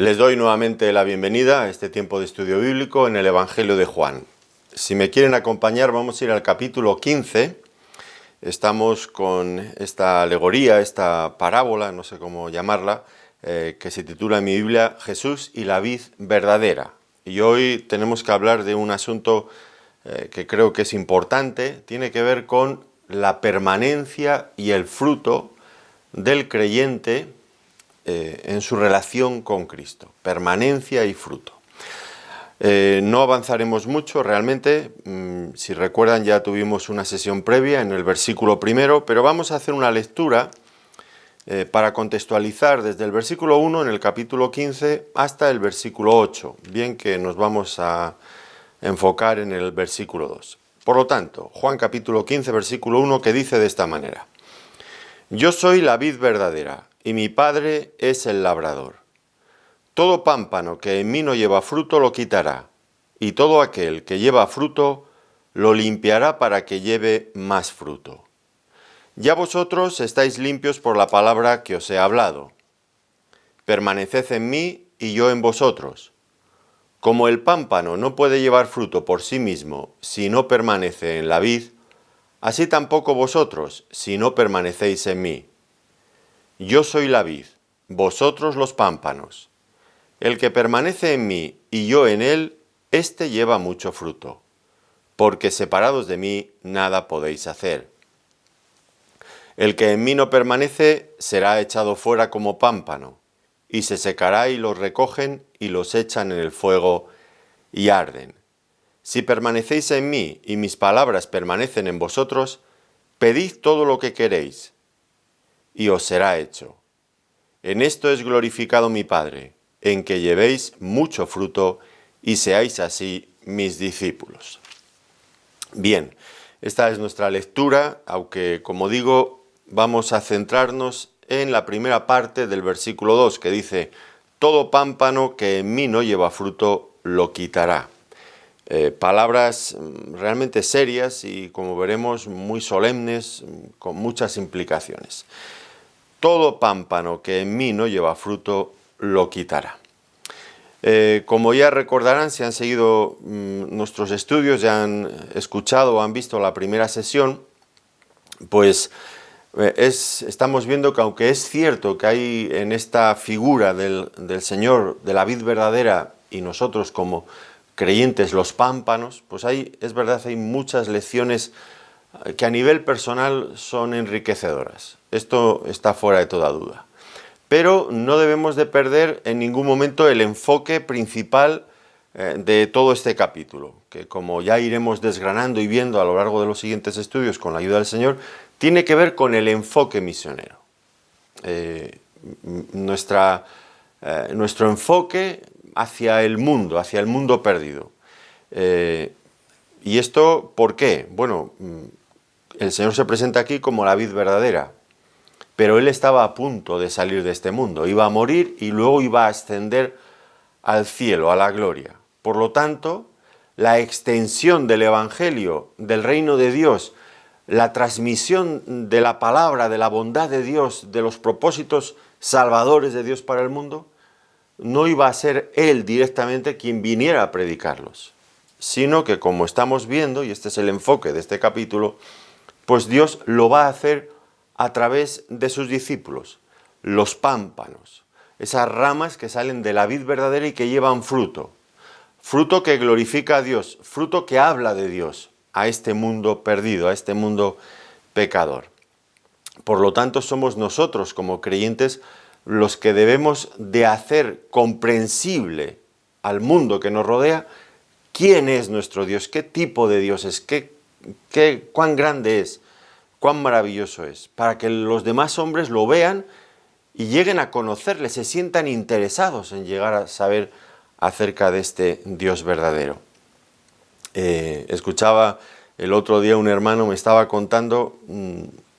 Les doy nuevamente la bienvenida a este tiempo de estudio bíblico en el Evangelio de Juan. Si me quieren acompañar, vamos a ir al capítulo 15. Estamos con esta alegoría, esta parábola, no sé cómo llamarla, que se titula en mi Biblia Jesús y la vid verdadera. Y hoy tenemos que hablar de un asunto que creo que es importante, tiene que ver con la permanencia y el fruto del creyente en su relación con Cristo, permanencia y fruto. No avanzaremos mucho realmente, si recuerdan ya tuvimos una sesión previa en el versículo primero, pero vamos a hacer una lectura para contextualizar desde el versículo 1 en el capítulo 15 hasta el versículo 8, bien que nos vamos a enfocar en el versículo 2. Por lo tanto, Juan capítulo 15, versículo 1, que dice de esta manera: Yo soy la vid verdadera, y mi Padre es el labrador. Todo pámpano que en mí no lleva fruto lo quitará, y todo aquel que lleva fruto lo limpiará para que lleve más fruto. Ya vosotros estáis limpios por la palabra que os he hablado. Permaneced en mí y yo en vosotros. Como el pámpano no puede llevar fruto por sí mismo si no permanece en la vid, así tampoco vosotros si no permanecéis en mí. Yo soy la vid, vosotros los pámpanos. El que permanece en mí y yo en él, éste lleva mucho fruto, porque separados de mí nada podéis hacer. El que en mí no permanece será echado fuera como pámpano, y se secará y los recogen y los echan en el fuego y arden. Si permanecéis en mí y mis palabras permanecen en vosotros, pedid todo lo que queréis, y os será hecho. En esto es glorificado mi Padre, en que llevéis mucho fruto y seáis así mis discípulos. Bien, esta es nuestra lectura, aunque como digo, vamos a centrarnos en la primera parte del versículo 2, que dice: todo pámpano que en mí no lleva fruto lo quitará. Palabras realmente serias y, como veremos, muy solemnes, con muchas implicaciones. Todo pámpano que en mí no lleva fruto lo quitará. Como ya recordarán, si han seguido nuestros estudios, ya han escuchado o han visto la primera sesión, pues estamos viendo que aunque es cierto que hay en esta figura del Señor, de la vid verdadera, y nosotros como creyentes los pámpanos, pues es verdad, hay muchas lecciones que a nivel personal son enriquecedoras. Esto está fuera de toda duda. Pero no debemos de perder en ningún momento el enfoque principal de todo este capítulo, que como ya iremos desgranando y viendo a lo largo de los siguientes estudios con la ayuda del Señor, tiene que ver con el enfoque misionero. Nuestro enfoque hacia el mundo perdido. ¿Y esto por qué? Bueno, el Señor se presenta aquí como la vid verdadera, pero Él estaba a punto de salir de este mundo, iba a morir y luego iba a ascender al cielo, a la gloria. Por lo tanto, la extensión del Evangelio, del reino de Dios, la transmisión de la palabra, de la bondad de Dios, de los propósitos salvadores de Dios para el mundo, no iba a ser Él directamente quien viniera a predicarlos, sino que, como estamos viendo, y este es el enfoque de este capítulo, pues Dios lo va a hacer a través de sus discípulos, los pámpanos, esas ramas que salen de la vid verdadera y que llevan fruto, fruto que glorifica a Dios, fruto que habla de Dios a este mundo perdido, a este mundo pecador. Por lo tanto, somos nosotros como creyentes los que debemos de hacer comprensible al mundo que nos rodea quién es nuestro Dios, qué tipo de Dios es, cuán grande es, cuán maravilloso es, para que los demás hombres lo vean y lleguen a conocerle, se sientan interesados en llegar a saber acerca de este Dios verdadero. Escuchaba el otro día un hermano me estaba contando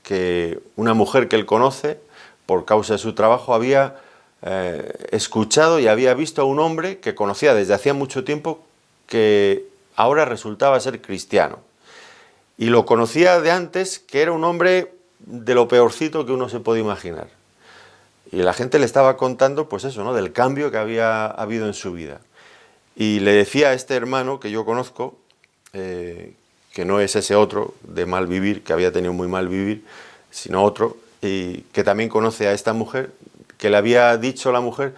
que una mujer que él conoce, por causa de su trabajo, había escuchado y había visto a un hombre que conocía desde hacía mucho tiempo, que ahora resultaba ser cristiano. Y lo conocía de antes, que era un hombre de lo peorcito que uno se puede imaginar. y la gente le estaba contando, pues eso, ¿no? Del cambio que había habido en su vida. Y le decía a este hermano que yo conozco, que no es ese otro de mal vivir, que había tenido muy mal vivir, sino otro, y que también conoce a esta mujer, que le había dicho a la mujer: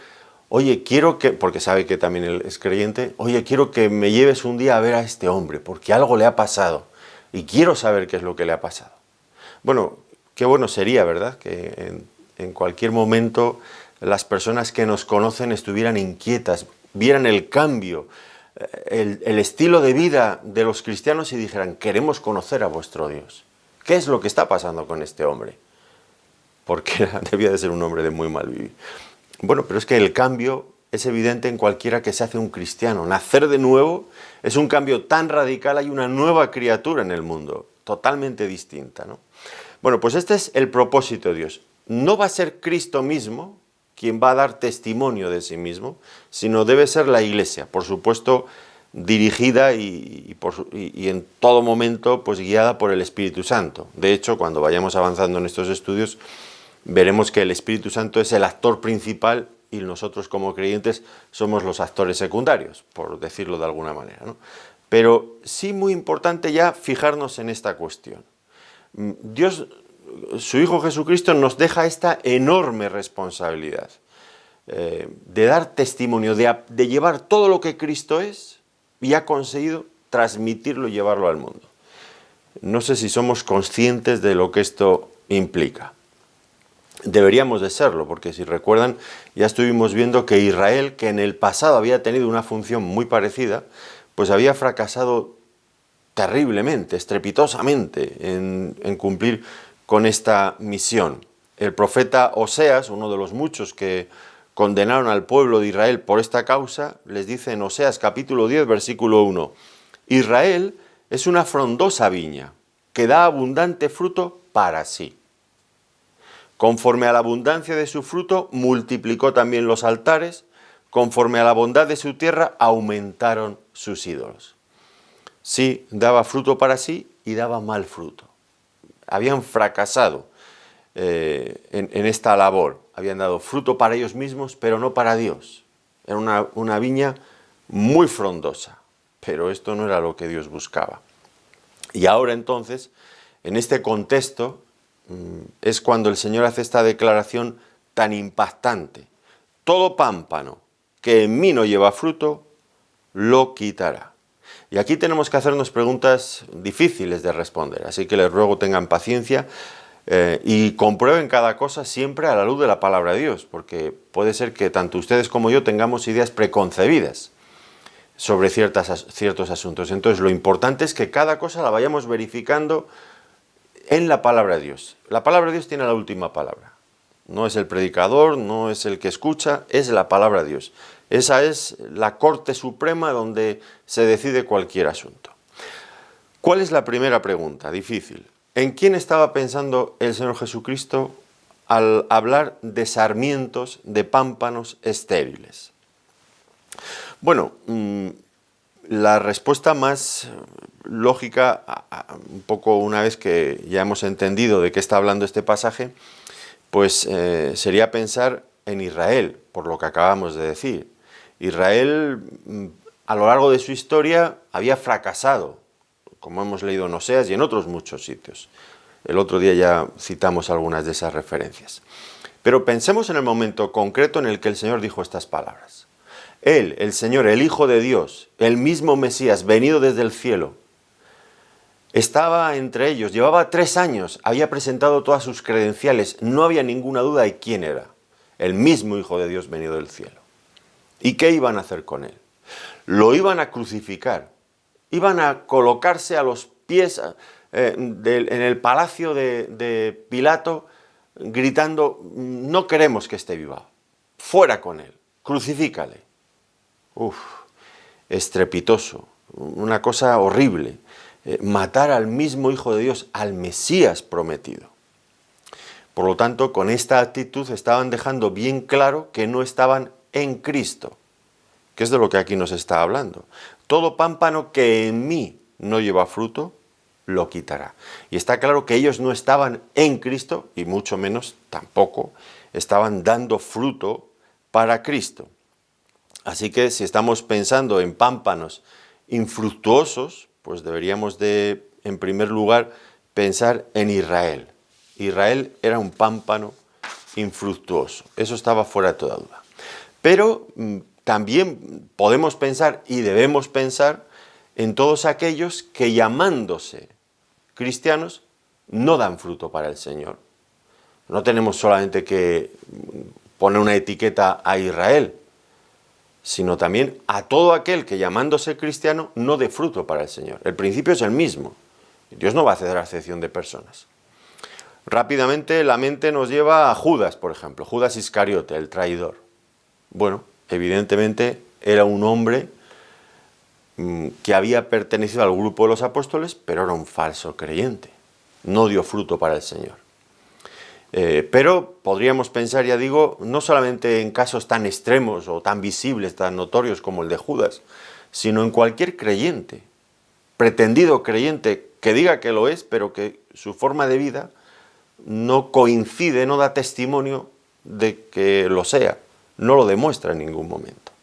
oye, quiero que, porque sabe que también él es creyente, oye, quiero que me lleves un día a ver a este hombre, porque algo le ha pasado, y quiero saber qué es lo que le ha pasado. Bueno, qué bueno sería, ¿verdad?, que en cualquier momento las personas que nos conocen estuvieran inquietas, vieran el cambio, el estilo de vida de los cristianos y dijeran: queremos conocer a vuestro Dios. ¿Qué es lo que está pasando con este hombre? Porque debía de ser un hombre de muy mal vivir. Bueno, pero es que el cambio es evidente en cualquiera que se hace un cristiano. Nacer de nuevo es un cambio tan radical, hay una nueva criatura en el mundo, totalmente distinta, ¿no? Bueno, pues este es el propósito de Dios. No va a ser Cristo mismo quien va a dar testimonio de sí mismo, sino debe ser la Iglesia, por supuesto, dirigida y en todo momento pues guiada por el Espíritu Santo. De hecho, cuando vayamos avanzando en estos estudios, veremos que el Espíritu Santo es el actor principal y nosotros como creyentes somos los actores secundarios, por decirlo de alguna manera, ¿no? Pero sí muy importante ya fijarnos en esta cuestión. Dios, su Hijo Jesucristo, nos deja esta enorme responsabilidad de dar testimonio, de llevar todo lo que Cristo es y ha conseguido transmitirlo y llevarlo al mundo. No sé si somos conscientes de lo que esto implica. Deberíamos de serlo, porque si recuerdan, ya estuvimos viendo que Israel, que en el pasado había tenido una función muy parecida, pues había fracasado terriblemente, estrepitosamente, en cumplir con esta misión. El profeta Oseas, uno de los muchos que condenaron al pueblo de Israel por esta causa, les dice en Oseas capítulo 10, versículo 1, Israel es una frondosa viña que da abundante fruto para sí. Conforme a la abundancia de su fruto, multiplicó también los altares, conforme a la bondad de su tierra, aumentaron sus ídolos. Sí, daba fruto para sí y daba mal fruto. Habían fracasado en esta labor. Habían dado fruto para ellos mismos, pero no para Dios. Era una viña muy frondosa, pero esto no era lo que Dios buscaba. Y ahora entonces, en este contexto, es cuando el Señor hace esta declaración tan impactante. Todo pámpano que en mí no lleva fruto, lo quitará. Y aquí tenemos que hacernos preguntas difíciles de responder, así que les ruego tengan paciencia y comprueben cada cosa siempre a la luz de la palabra de Dios, porque puede ser que tanto ustedes como yo tengamos ideas preconcebidas sobre ciertos asuntos. Entonces lo importante es que cada cosa la vayamos verificando en la palabra de Dios. La palabra de Dios tiene la última palabra. No es el predicador, no es el que escucha, es la palabra de Dios. Esa es la corte suprema donde se decide cualquier asunto. ¿Cuál es la primera pregunta? Difícil. ¿En quién estaba pensando el Señor Jesucristo al hablar de sarmientos, de pámpanos estériles? Bueno, la respuesta más lógica, un poco una vez que ya hemos entendido de qué está hablando este pasaje, pues sería pensar en Israel, por lo que acabamos de decir. Israel, a lo largo de su historia, había fracasado, como hemos leído en Oseas y en otros muchos sitios. El otro día ya citamos algunas de esas referencias. Pero pensemos en el momento concreto en el que el Señor dijo estas palabras. Él, el Señor, el Hijo de Dios, el mismo Mesías, venido desde el cielo, estaba entre ellos, llevaba 3 años, había presentado todas sus credenciales, no había ninguna duda de quién era. El mismo Hijo de Dios venido del cielo. ¿Y qué iban a hacer con él? Lo iban a crucificar, iban a colocarse a los pies en el palacio de Pilato, gritando, no queremos que esté vivo, fuera con él, crucifícale. Estrepitoso, una cosa horrible, matar al mismo Hijo de Dios, al Mesías prometido. Por lo tanto, con esta actitud estaban dejando bien claro que no estaban en Cristo, que es de lo que aquí nos está hablando. Todo pámpano que en mí no lleva fruto, lo quitará. Y está claro que ellos no estaban en Cristo, y mucho menos tampoco estaban dando fruto para Cristo. Así que si estamos pensando en pámpanos infructuosos, pues deberíamos de, en primer lugar, pensar en Israel. Israel era un pámpano infructuoso, eso estaba fuera de toda duda. Pero también podemos pensar y debemos pensar en todos aquellos que, llamándose cristianos, no dan fruto para el Señor. No tenemos solamente que poner una etiqueta a Israel, sino también a todo aquel que, llamándose cristiano, no dé fruto para el Señor. El principio es el mismo. Dios no va a hacer acepción de personas. Rápidamente la mente nos lleva a Judas, por ejemplo, Judas Iscariote, el traidor. Bueno, evidentemente era un hombre que había pertenecido al grupo de los apóstoles, pero era un falso creyente. No dio fruto para el Señor. Pero podríamos pensar, ya digo, no solamente en casos tan extremos o tan visibles, tan notorios como el de Judas, sino en cualquier creyente, pretendido creyente, que diga que lo es, pero que su forma de vida no coincide, no da testimonio de que lo sea, no lo demuestra en ningún momento.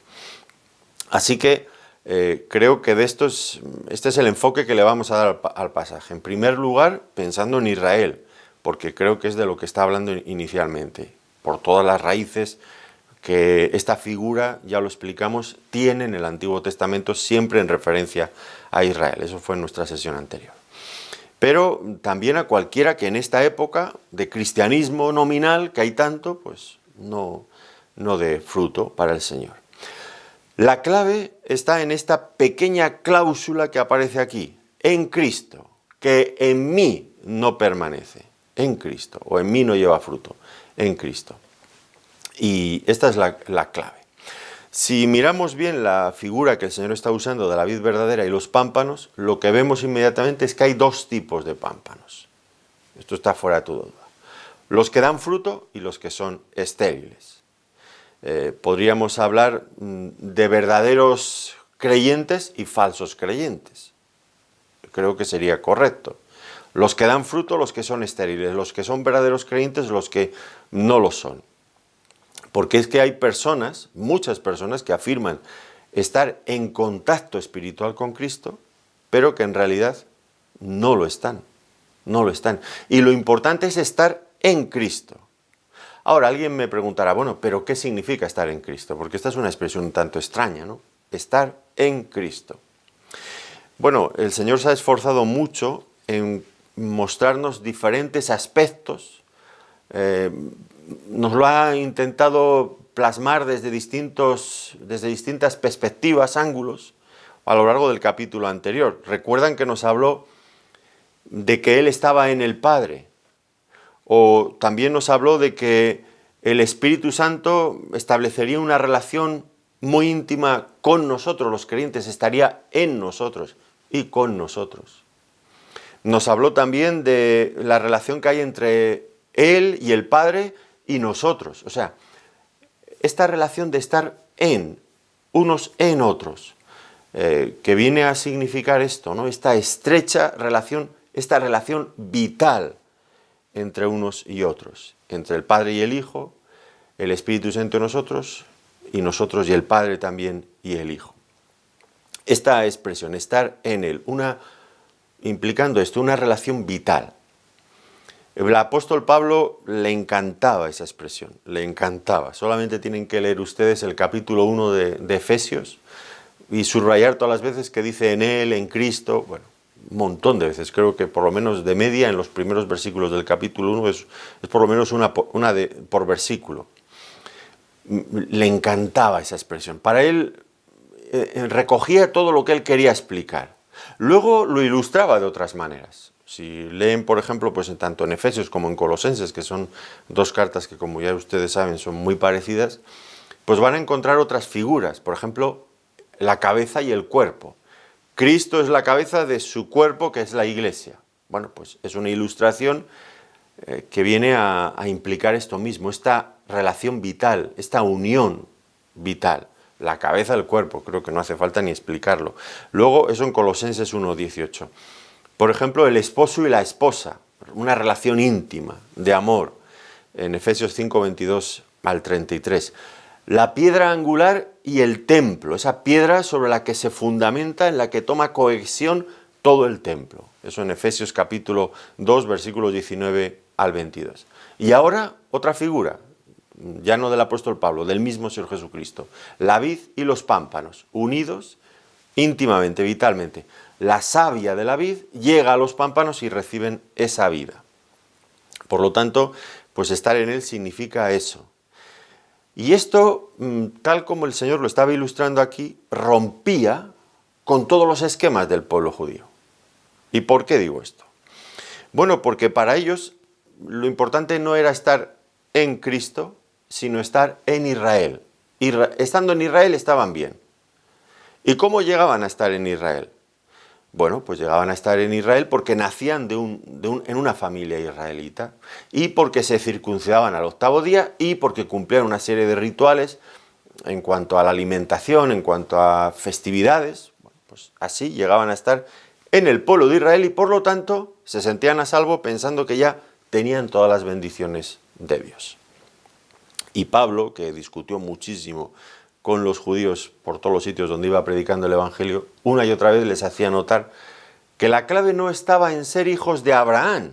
Así que creo que este es el enfoque que le vamos a dar al pasaje. En primer lugar, pensando en Israel, porque creo que es de lo que está hablando inicialmente, por todas las raíces que esta figura, ya lo explicamos, tiene en el Antiguo Testamento, siempre en referencia a Israel. Eso fue en nuestra sesión anterior. Pero también a cualquiera que en esta época de cristianismo nominal, que hay tanto, pues no dé fruto para el Señor. La clave está en esta pequeña cláusula que aparece aquí, en Cristo, que en mí no permanece, en Cristo, o en mí no lleva fruto, en Cristo. Y esta es la clave. Si miramos bien la figura que el Señor está usando de la vid verdadera y los pámpanos, lo que vemos inmediatamente es que hay dos tipos de pámpanos. Esto está fuera de toda duda. Los que dan fruto y los que son estériles. Podríamos hablar de verdaderos creyentes y falsos creyentes. Creo que sería correcto. Los que dan fruto, los que son estériles. Los que son verdaderos creyentes, los que no lo son. Porque es que hay personas, muchas personas, que afirman estar en contacto espiritual con Cristo, pero que en realidad no lo están. No lo están. Y lo importante es estar en Cristo. Ahora, alguien me preguntará, bueno, ¿pero qué significa estar en Cristo? Porque esta es una expresión un tanto extraña, ¿no? Estar en Cristo. Bueno, el Señor se ha esforzado mucho en mostrarnos diferentes aspectos. Nos lo ha intentado plasmar desde distintas perspectivas, ángulos, a lo largo del capítulo anterior. Recuerdan que nos habló de que Él estaba en el Padre, o también nos habló de que el Espíritu Santo establecería una relación muy íntima con nosotros, los creyentes, estaría en nosotros y con nosotros. Nos habló también de la relación que hay entre Él y el Padre y nosotros. O sea, esta relación de estar en, unos en otros, que viene a significar esto, ¿no? Esta estrecha relación, esta relación vital entre unos y otros, entre el Padre y el Hijo, el Espíritu Santo en nosotros y el Padre también y el Hijo. Esta expresión, estar en Él, implicando esto, una relación vital. El apóstol Pablo le encantaba esa expresión, le encantaba. Solamente tienen que leer ustedes el capítulo 1 de Efesios y subrayar todas las veces que dice en Él, en Cristo, bueno, un montón de veces. Creo que por lo menos de media en los primeros versículos del capítulo 1 es por lo menos una por versículo. Le encantaba esa expresión. Para él recogía todo lo que él quería explicar. Luego lo ilustraba de otras maneras. Si leen, por ejemplo, pues tanto en Efesios como en Colosenses, que son dos cartas que, como ya ustedes saben, son muy parecidas, pues van a encontrar otras figuras. Por ejemplo, la cabeza y el cuerpo. Cristo es la cabeza de su cuerpo, que es la Iglesia. Bueno, pues es una ilustración que viene a implicar esto mismo, esta relación vital, esta unión vital. La cabeza del cuerpo, creo que no hace falta ni explicarlo. Luego, eso en Colosenses 1:18. Por ejemplo, el esposo y la esposa, una relación íntima, de amor. en Efesios 5, 22 al 33. La piedra angular y el templo, esa piedra sobre la que se fundamenta, en la que toma cohesión todo el templo. Eso en Efesios capítulo 2, versículos 19 al 22. Y ahora otra figura, ya no del apóstol Pablo, del mismo Señor Jesucristo. La vid y los pámpanos, unidos íntimamente, vitalmente. La savia de la vid llega a los pámpanos y reciben esa vida. Por lo tanto, pues estar en él significa eso. Y esto, tal como el Señor lo estaba ilustrando aquí, rompía con todos los esquemas del pueblo judío. ¿Y por qué digo esto? Bueno, porque para ellos lo importante no era estar en Cristo, sino estar en Israel. Estando en Israel estaban bien. ¿Y cómo llegaban a estar en Israel? Bueno, pues llegaban a estar en Israel porque nacían en una familia israelita y porque se circuncidaban al 8º día y porque cumplían una serie de rituales en cuanto a la alimentación, en cuanto a festividades. Bueno, pues así llegaban a estar en el pueblo de Israel y por lo tanto se sentían a salvo pensando que ya tenían todas las bendiciones de Dios. Y Pablo, que discutió muchísimo con los judíos por todos los sitios donde iba predicando el Evangelio, una y otra vez les hacía notar que la clave no estaba en ser hijos de Abraham,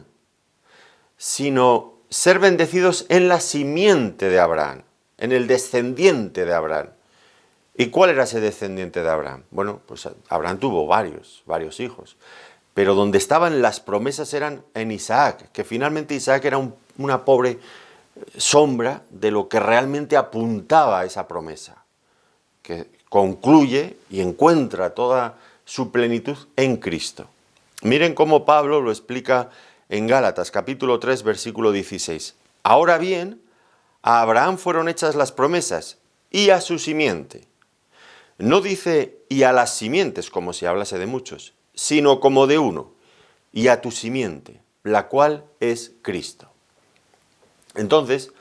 sino ser bendecidos en la simiente de Abraham, en el descendiente de Abraham. ¿Y cuál era ese descendiente de Abraham? Bueno, pues Abraham tuvo varios hijos, pero donde estaban las promesas eran en Isaac, que finalmente Isaac era una pobre sombra de lo que realmente apuntaba a esa promesa, que concluye y encuentra toda su plenitud en Cristo. Miren cómo Pablo lo explica en Gálatas, capítulo 3, versículo 16. Ahora bien, a Abraham fueron hechas las promesas y a su simiente. No dice y a las simientes, como si hablase de muchos, sino como de uno, y a tu simiente, la cual es Cristo. Entonces,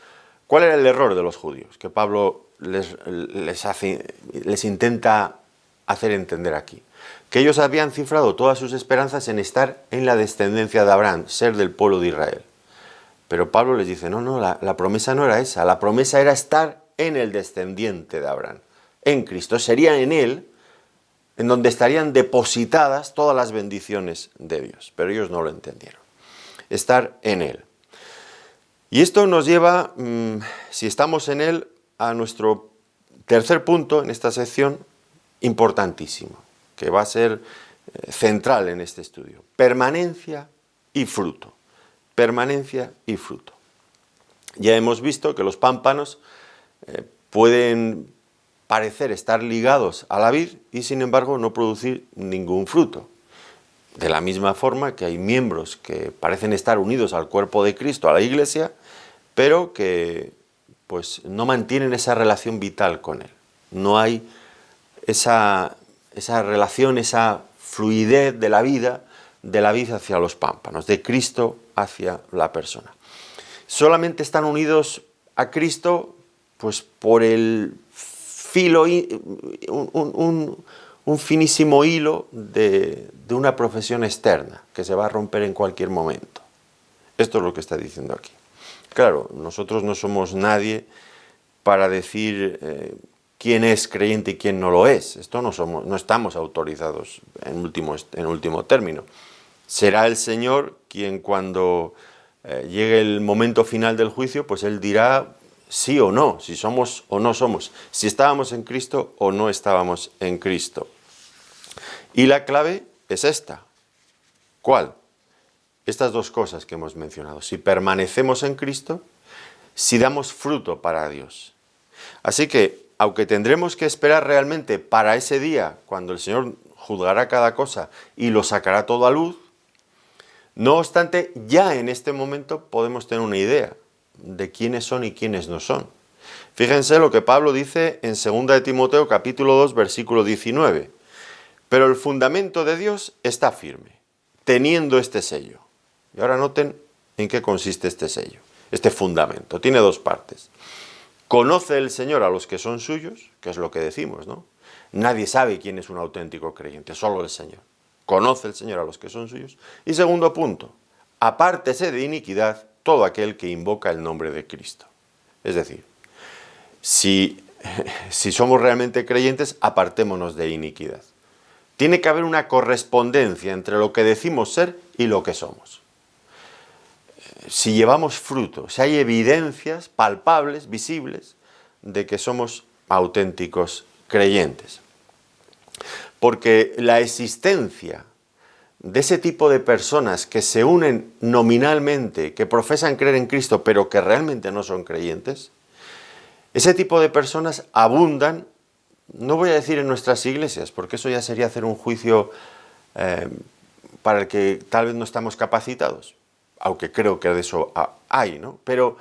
¿cuál era el error de los judíos? Que Pablo les intenta hacer entender aquí. Que ellos habían cifrado todas sus esperanzas en estar en la descendencia de Abraham, ser del pueblo de Israel. Pero Pablo les dice, no, la promesa no era esa, la promesa era estar en el descendiente de Abraham, en Cristo. Sería en él en donde estarían depositadas todas las bendiciones de Dios. Pero ellos no lo entendieron. Estar en él. Y esto nos lleva, si estamos en él, a nuestro tercer punto en esta sección, importantísimo, que va a ser central en este estudio. Permanencia y fruto. Permanencia y fruto. Ya hemos visto que los pámpanos pueden parecer estar ligados a la vid y sin embargo no producir ningún fruto. De la misma forma que hay miembros que parecen estar unidos al cuerpo de Cristo, a la Iglesia, pero que pues no mantienen esa relación vital con Él. No hay esa relación, esa fluidez de la vida hacia los pámpanos, de Cristo hacia la persona. Solamente están unidos a Cristo pues por el filo, un finísimo hilo de una profesión externa que se va a romper en cualquier momento. Esto es lo que está diciendo aquí. Claro, nosotros no somos nadie para decir quién es creyente y quién no lo es. Esto no estamos autorizados en último término. Será el Señor quien cuando llegue el momento final del juicio, pues Él dirá sí o no, si somos o no somos, si estábamos en Cristo o no estábamos en Cristo. Y la clave es esta. ¿Cuál? Estas dos cosas que hemos mencionado. Si permanecemos en Cristo, si damos fruto para Dios. Así que, aunque tendremos que esperar realmente para ese día, cuando el Señor juzgará cada cosa y lo sacará todo a luz, no obstante, ya en este momento podemos tener una idea de quiénes son y quiénes no son. Fíjense lo que Pablo dice en 2 de Timoteo capítulo 2 versículo 19. Pero el fundamento de Dios está firme, teniendo este sello. Y ahora noten en qué consiste este sello, este fundamento. Tiene dos partes. Conoce el Señor a los que son suyos, que es lo que decimos, ¿no? Nadie sabe quién es un auténtico creyente, solo el Señor. Conoce el Señor a los que son suyos. Y segundo punto, apártese de iniquidad todo aquel que invoca el nombre de Cristo. Es decir, si somos realmente creyentes, apartémonos de iniquidad. Tiene que haber una correspondencia entre lo que decimos ser y lo que somos. Si llevamos fruto, si hay evidencias palpables, visibles, de que somos auténticos creyentes. Porque la existencia de ese tipo de personas que se unen nominalmente, que profesan creer en Cristo, pero que realmente no son creyentes, ese tipo de personas abundan, no voy a decir en nuestras iglesias, porque eso ya sería hacer un juicio para el que tal vez no estamos capacitados, aunque creo que de eso hay, ¿no? Pero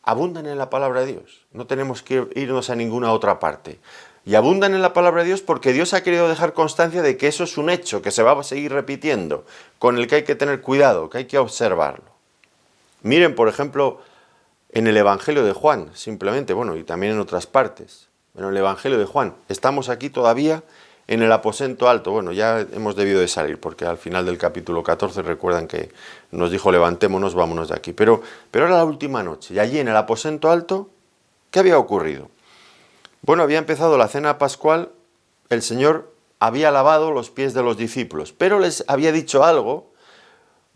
abundan en la palabra de Dios, no tenemos que irnos a ninguna otra parte. Y abundan en la palabra de Dios porque Dios ha querido dejar constancia de que eso es un hecho que se va a seguir repitiendo, con el que hay que tener cuidado, que hay que observarlo. Miren, por ejemplo, en el Evangelio de Juan, simplemente, bueno, y también en otras partes. En el Evangelio de Juan, estamos aquí todavía en el aposento alto. Bueno, ya hemos debido de salir, porque al final del capítulo 14 recuerdan que nos dijo levantémonos, vámonos de aquí. Pero era la última noche, y allí en el aposento alto, ¿qué había ocurrido? Bueno, había empezado la cena pascual, el Señor había lavado los pies de los discípulos, pero les había dicho algo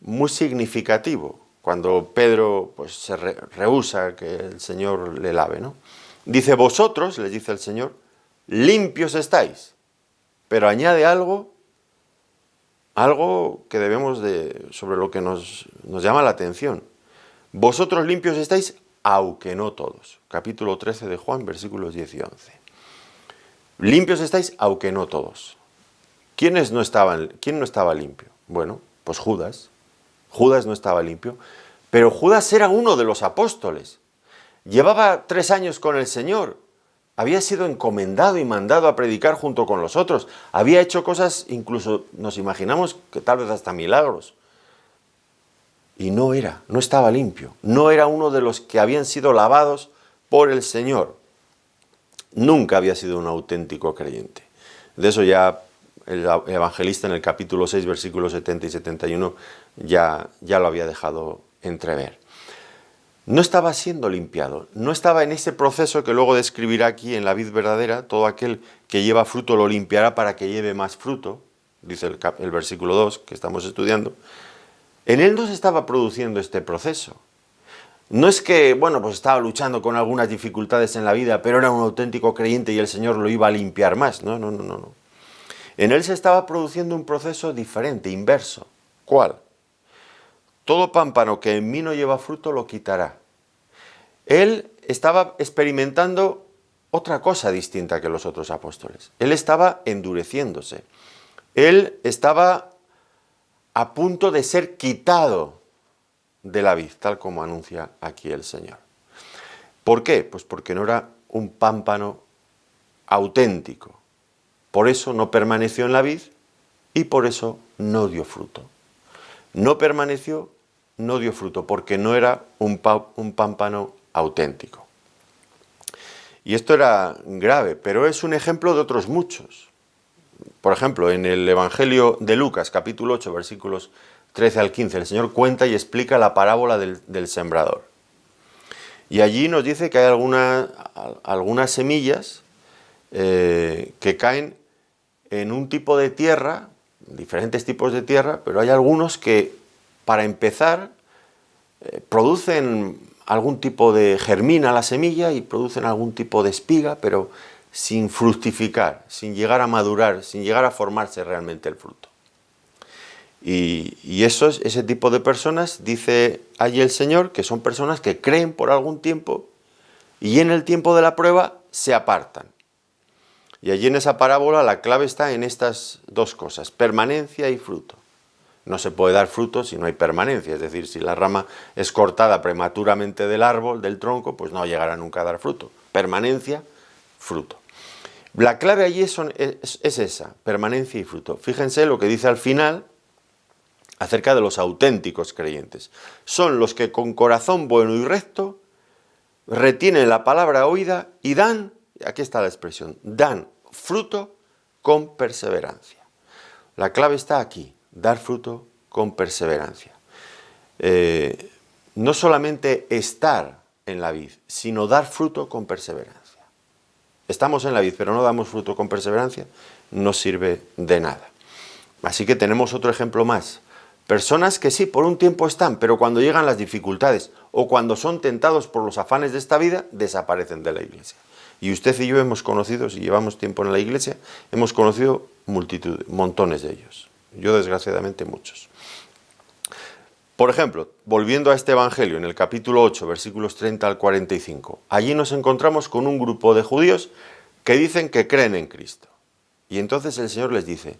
muy significativo, cuando Pedro pues, se rehúsa que el Señor le lave, ¿no? Dice, vosotros, les dice el Señor, limpios estáis, pero añade algo que debemos sobre lo que nos llama la atención. Vosotros limpios estáis, aunque no todos. Capítulo 13 de Juan, versículos 10 y 11. Limpios estáis, aunque no todos. ¿Quién no estaba limpio? Bueno, pues Judas. Judas no estaba limpio, pero Judas era uno de los apóstoles. Llevaba 3 años con el Señor. Había sido encomendado y mandado a predicar junto con los otros. Había hecho cosas, incluso nos imaginamos que tal vez hasta milagros. Y no estaba limpio. No era uno de los que habían sido lavados por el Señor. Nunca había sido un auténtico creyente. De eso ya el evangelista en el capítulo 6, versículos 70 y 71 ya lo había dejado entrever. No estaba siendo limpiado, no estaba en ese proceso que luego describirá aquí en la vid verdadera. Todo aquel que lleva fruto lo limpiará para que lleve más fruto, dice el versículo 2 que estamos estudiando. En él no se estaba produciendo este proceso. No es que, bueno, pues estaba luchando con algunas dificultades en la vida, pero era un auténtico creyente y el Señor lo iba a limpiar más. No. En él se estaba produciendo un proceso diferente, inverso. ¿Cuál? Todo pámpano que en mí no lleva fruto lo quitará. Él estaba experimentando otra cosa distinta que los otros apóstoles. Él estaba endureciéndose. Él estaba a punto de ser quitado de la vid, tal como anuncia aquí el Señor. ¿Por qué? Pues porque no era un pámpano auténtico. Por eso no permaneció en la vid y por eso no dio fruto. No permaneció, no dio fruto, porque no era un pámpano auténtico. Y esto era grave, pero es un ejemplo de otros muchos. Por ejemplo, en el Evangelio de Lucas, capítulo 8, versículos 13 al 15, el Señor cuenta y explica la parábola del sembrador. Y allí nos dice que hay algunas semillas que caen en un tipo de tierra, diferentes tipos de tierra, pero hay algunos que, para empezar, producen algún tipo germina la semilla y producen algún tipo de espiga, pero sin fructificar, sin llegar a madurar, sin llegar a formarse realmente el fruto. Y ese tipo de personas, dice allí el Señor, que son personas que creen por algún tiempo y en el tiempo de la prueba se apartan. Y allí en esa parábola la clave está en estas dos cosas, permanencia y fruto. No se puede dar fruto si no hay permanencia, es decir, si la rama es cortada prematuramente del árbol, del tronco, pues no llegará nunca a dar fruto. Permanencia, fruto. La clave allí es esa, permanencia y fruto. Fíjense lo que dice al final acerca de los auténticos creyentes. Son los que con corazón bueno y recto retienen la palabra oída y dan, aquí está la expresión, dan fruto con perseverancia. La clave está aquí, dar fruto con perseverancia. no solamente estar en la vid, sino dar fruto con perseverancia. Estamos en la vid, pero no damos fruto con perseverancia, no sirve de nada. Así que tenemos otro ejemplo más. Personas que sí, por un tiempo están, pero cuando llegan las dificultades o cuando son tentados por los afanes de esta vida, desaparecen de la iglesia. Y usted y yo hemos conocido, si llevamos tiempo en la iglesia, hemos conocido montones de ellos. Yo, desgraciadamente, muchos. Por ejemplo, volviendo a este Evangelio, en el capítulo 8, versículos 30 al 45, allí nos encontramos con un grupo de judíos que dicen que creen en Cristo. Y entonces el Señor les dice,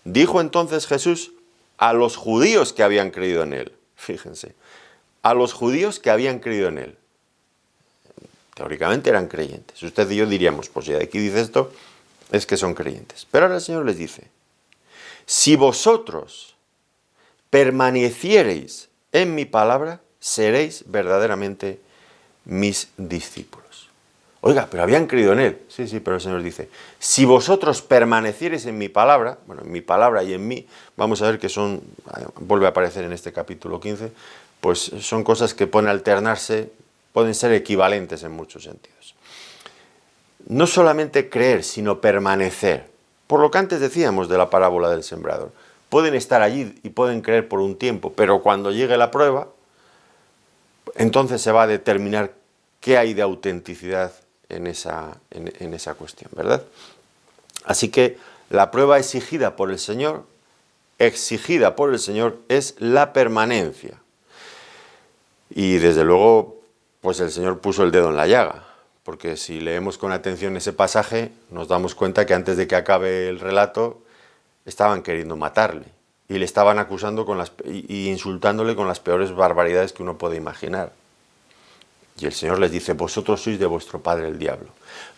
dijo entonces Jesús a los judíos que habían creído en Él, fíjense, a los judíos que habían creído en Él. Teóricamente eran creyentes. Usted y yo diríamos, pues si de aquí dice esto, es que son creyentes. Pero ahora el Señor les dice, si vosotros permaneciereis en mi palabra, seréis verdaderamente mis discípulos. Oiga, pero habían creído en Él. Sí, pero el Señor dice, si vosotros permaneciereis en mi palabra, bueno, en mi palabra y en mí, vamos a ver que son, vuelve a aparecer en este capítulo 15, pues son cosas que pueden alternarse, pueden ser equivalentes en muchos sentidos. No solamente creer, sino permanecer. Por lo que antes decíamos de la parábola del sembrador. Pueden estar allí y pueden creer por un tiempo, pero cuando llegue la prueba, entonces se va a determinar qué hay de autenticidad en esa cuestión, ¿verdad? Así que la prueba exigida por el Señor es la permanencia. Y desde luego, pues el Señor puso el dedo en la llaga, porque si leemos con atención ese pasaje, nos damos cuenta que antes de que acabe el relato, estaban queriendo matarle, y le estaban acusando y insultándole con las peores barbaridades que uno puede imaginar. Y el Señor les dice, vosotros sois de vuestro padre el diablo,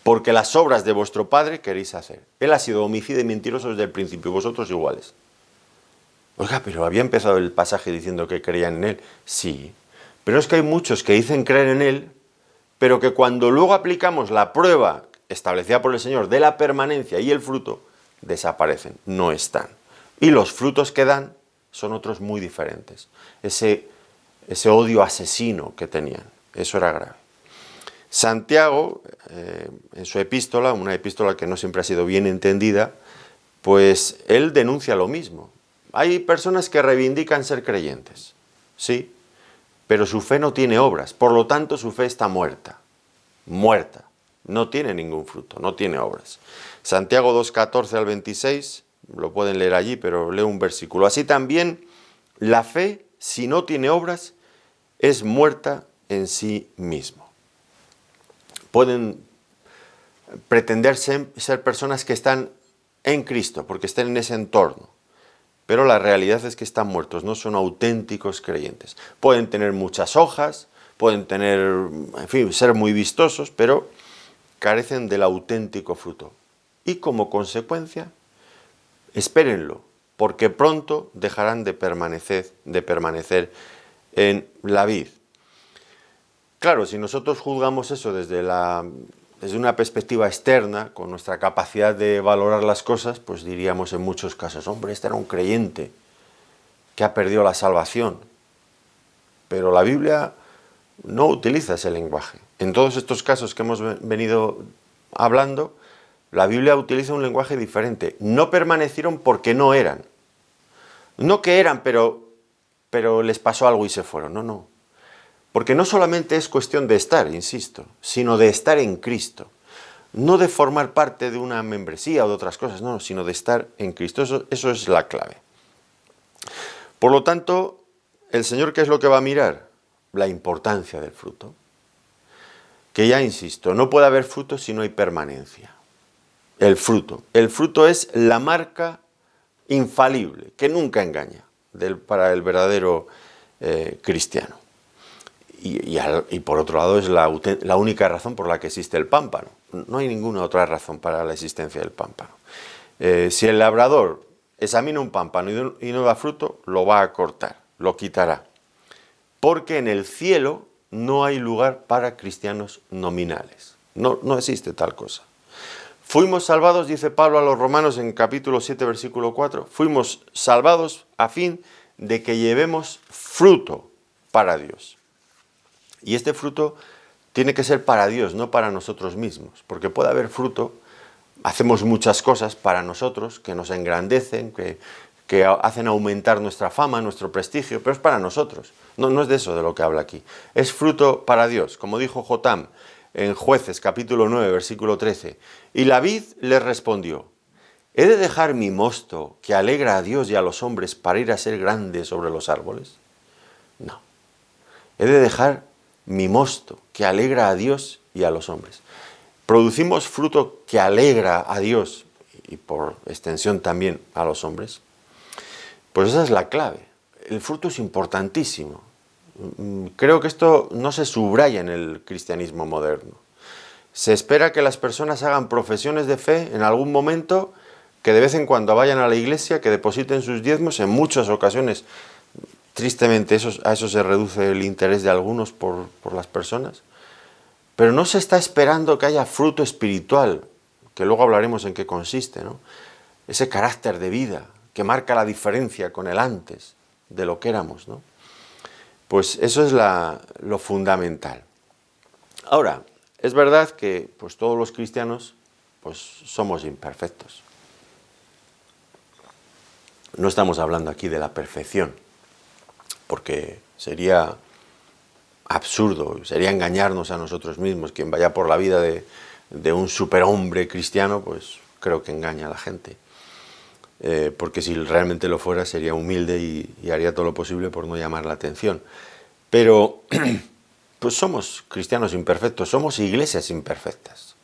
porque las obras de vuestro padre queréis hacer. Él ha sido homicida y mentiroso desde el principio, y vosotros iguales. Oiga, pero había empezado el pasaje diciendo que creían en Él. Sí, pero es que hay muchos que dicen creer en Él, pero que cuando luego aplicamos la prueba establecida por el Señor de la permanencia y el fruto, desaparecen, no están. Y los frutos que dan son otros muy diferentes. Ese odio asesino que tenían, eso era grave. Santiago, en su epístola, una epístola que no siempre ha sido bien entendida, pues él denuncia lo mismo. Hay personas que reivindican ser creyentes, sí, pero su fe no tiene obras, por lo tanto su fe está muerta, no tiene ningún fruto, no tiene obras. Santiago 2:14 al 26, lo pueden leer allí, pero leo un versículo. Así también, la fe, si no tiene obras, es muerta en sí mismo. Pueden pretender ser personas que están en Cristo, porque estén en ese entorno, pero la realidad es que están muertos, no son auténticos creyentes. Pueden tener muchas hojas, pueden tener, en fin, ser muy vistosos, pero carecen del auténtico fruto. Y como consecuencia, espérenlo, porque pronto dejarán de permanecer en la vid. Claro, si nosotros juzgamos eso desde una perspectiva externa, con nuestra capacidad de valorar las cosas, pues diríamos en muchos casos, hombre, este era un creyente que ha perdido la salvación. Pero la Biblia no utiliza ese lenguaje. En todos estos casos que hemos venido hablando, la Biblia utiliza un lenguaje diferente. No permanecieron porque no eran. No que eran, pero les pasó algo y se fueron. No. Porque no solamente es cuestión de estar, insisto, sino de estar en Cristo. No de formar parte de una membresía o de otras cosas, no, sino de estar en Cristo. Eso es la clave. Por lo tanto, ¿el Señor qué es lo que va a mirar? La importancia del fruto. Que ya insisto, no puede haber fruto si no hay permanencia. El fruto es la marca infalible, que nunca engaña, para el verdadero cristiano. Y por otro lado es la única razón por la que existe el pámpano. No hay ninguna otra razón para la existencia del pámpano. Si el labrador examina un pámpano y no da fruto, lo va a cortar, lo quitará. Porque en el cielo no hay lugar para cristianos nominales. No existe tal cosa. Fuimos salvados, dice Pablo a los romanos en capítulo 7, versículo 4, fuimos salvados a fin de que llevemos fruto para Dios. Y este fruto tiene que ser para Dios, no para nosotros mismos, porque puede haber fruto, hacemos muchas cosas para nosotros, que nos engrandecen, que hacen aumentar nuestra fama, nuestro prestigio, pero es para nosotros. No es de eso de lo que habla aquí. Es fruto para Dios, como dijo Jotam en Jueces capítulo 9, versículo 13. Y la vid le respondió: ¿he de dejar mi mosto que alegra a Dios y a los hombres para ir a ser grande sobre los árboles? No. He de dejar mi mosto que alegra a Dios y a los hombres. Producimos fruto que alegra a Dios y por extensión también a los hombres. Pues esa es la clave. El fruto es importantísimo. Creo que esto no se subraya en el cristianismo moderno. Se espera que las personas hagan profesiones de fe en algún momento, que de vez en cuando vayan a la iglesia, que depositen sus diezmos. En muchas ocasiones, tristemente, a eso se reduce el interés de algunos por las personas. Pero no se está esperando que haya fruto espiritual, que luego hablaremos en qué consiste, ¿no? Ese carácter de vida que marca la diferencia con el antes de lo que éramos, ¿no? Pues eso es lo fundamental. Ahora, es verdad que pues, todos los cristianos pues, somos imperfectos. No estamos hablando aquí de la perfección, porque sería absurdo, sería engañarnos a nosotros mismos. Quien vaya por la vida de un superhombre cristiano, pues creo que engaña a la gente. Porque si realmente lo fuera sería humilde y haría todo lo posible por no llamar la atención. Pero pues somos cristianos imperfectos, somos iglesias imperfectas.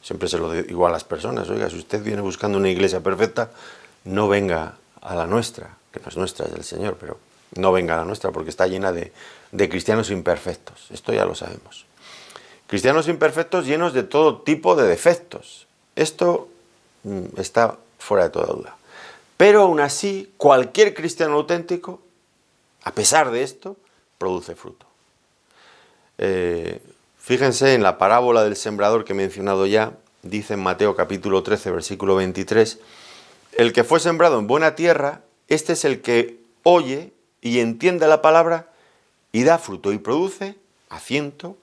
Siempre se lo digo a las personas: oiga, si usted viene buscando una iglesia perfecta, no venga a la nuestra, que no es nuestra, es del Señor, pero no venga a la nuestra porque está llena de cristianos imperfectos. Esto ya lo sabemos. Cristianos imperfectos llenos de todo tipo de defectos. Esto está fuera de toda duda. Pero aún así, cualquier cristiano auténtico, a pesar de esto, produce fruto. Fíjense en la parábola del sembrador que he mencionado ya, dice en Mateo capítulo 13, versículo 23, el que fue sembrado en buena tierra, este es el que oye y entiende la palabra y da fruto y produce a 100,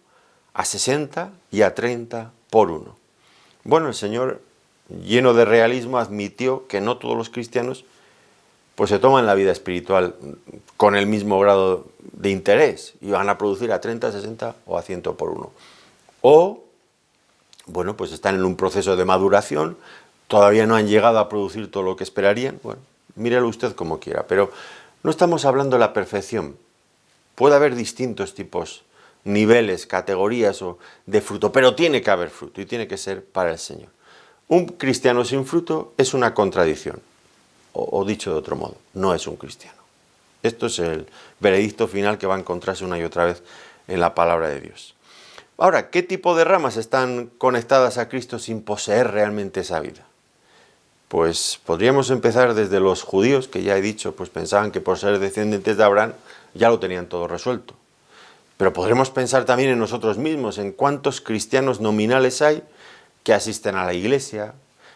a 60 y a 30 por uno. Bueno, el Señor, lleno de realismo, admitió que no todos los cristianos pues se toman la vida espiritual con el mismo grado de interés y van a producir a 30, a 60 o a 100 por uno. O, bueno, pues están en un proceso de maduración, todavía no han llegado a producir todo lo que esperarían. Bueno, mírelo usted como quiera, pero no estamos hablando de la perfección. Puede haber distintos tipos, niveles, categorías de fruto, pero tiene que haber fruto y tiene que ser para el Señor. Un cristiano sin fruto es una contradicción, o dicho de otro modo, no es un cristiano. Esto es el veredicto final que va a encontrarse una y otra vez en la palabra de Dios. Ahora, ¿qué tipo de ramas están conectadas a Cristo sin poseer realmente esa vida? Pues podríamos empezar desde los judíos, que ya he dicho, pues pensaban que por ser descendientes de Abraham ya lo tenían todo resuelto. Pero podremos pensar también en nosotros mismos, en cuántos cristianos nominales hay que asisten a la iglesia,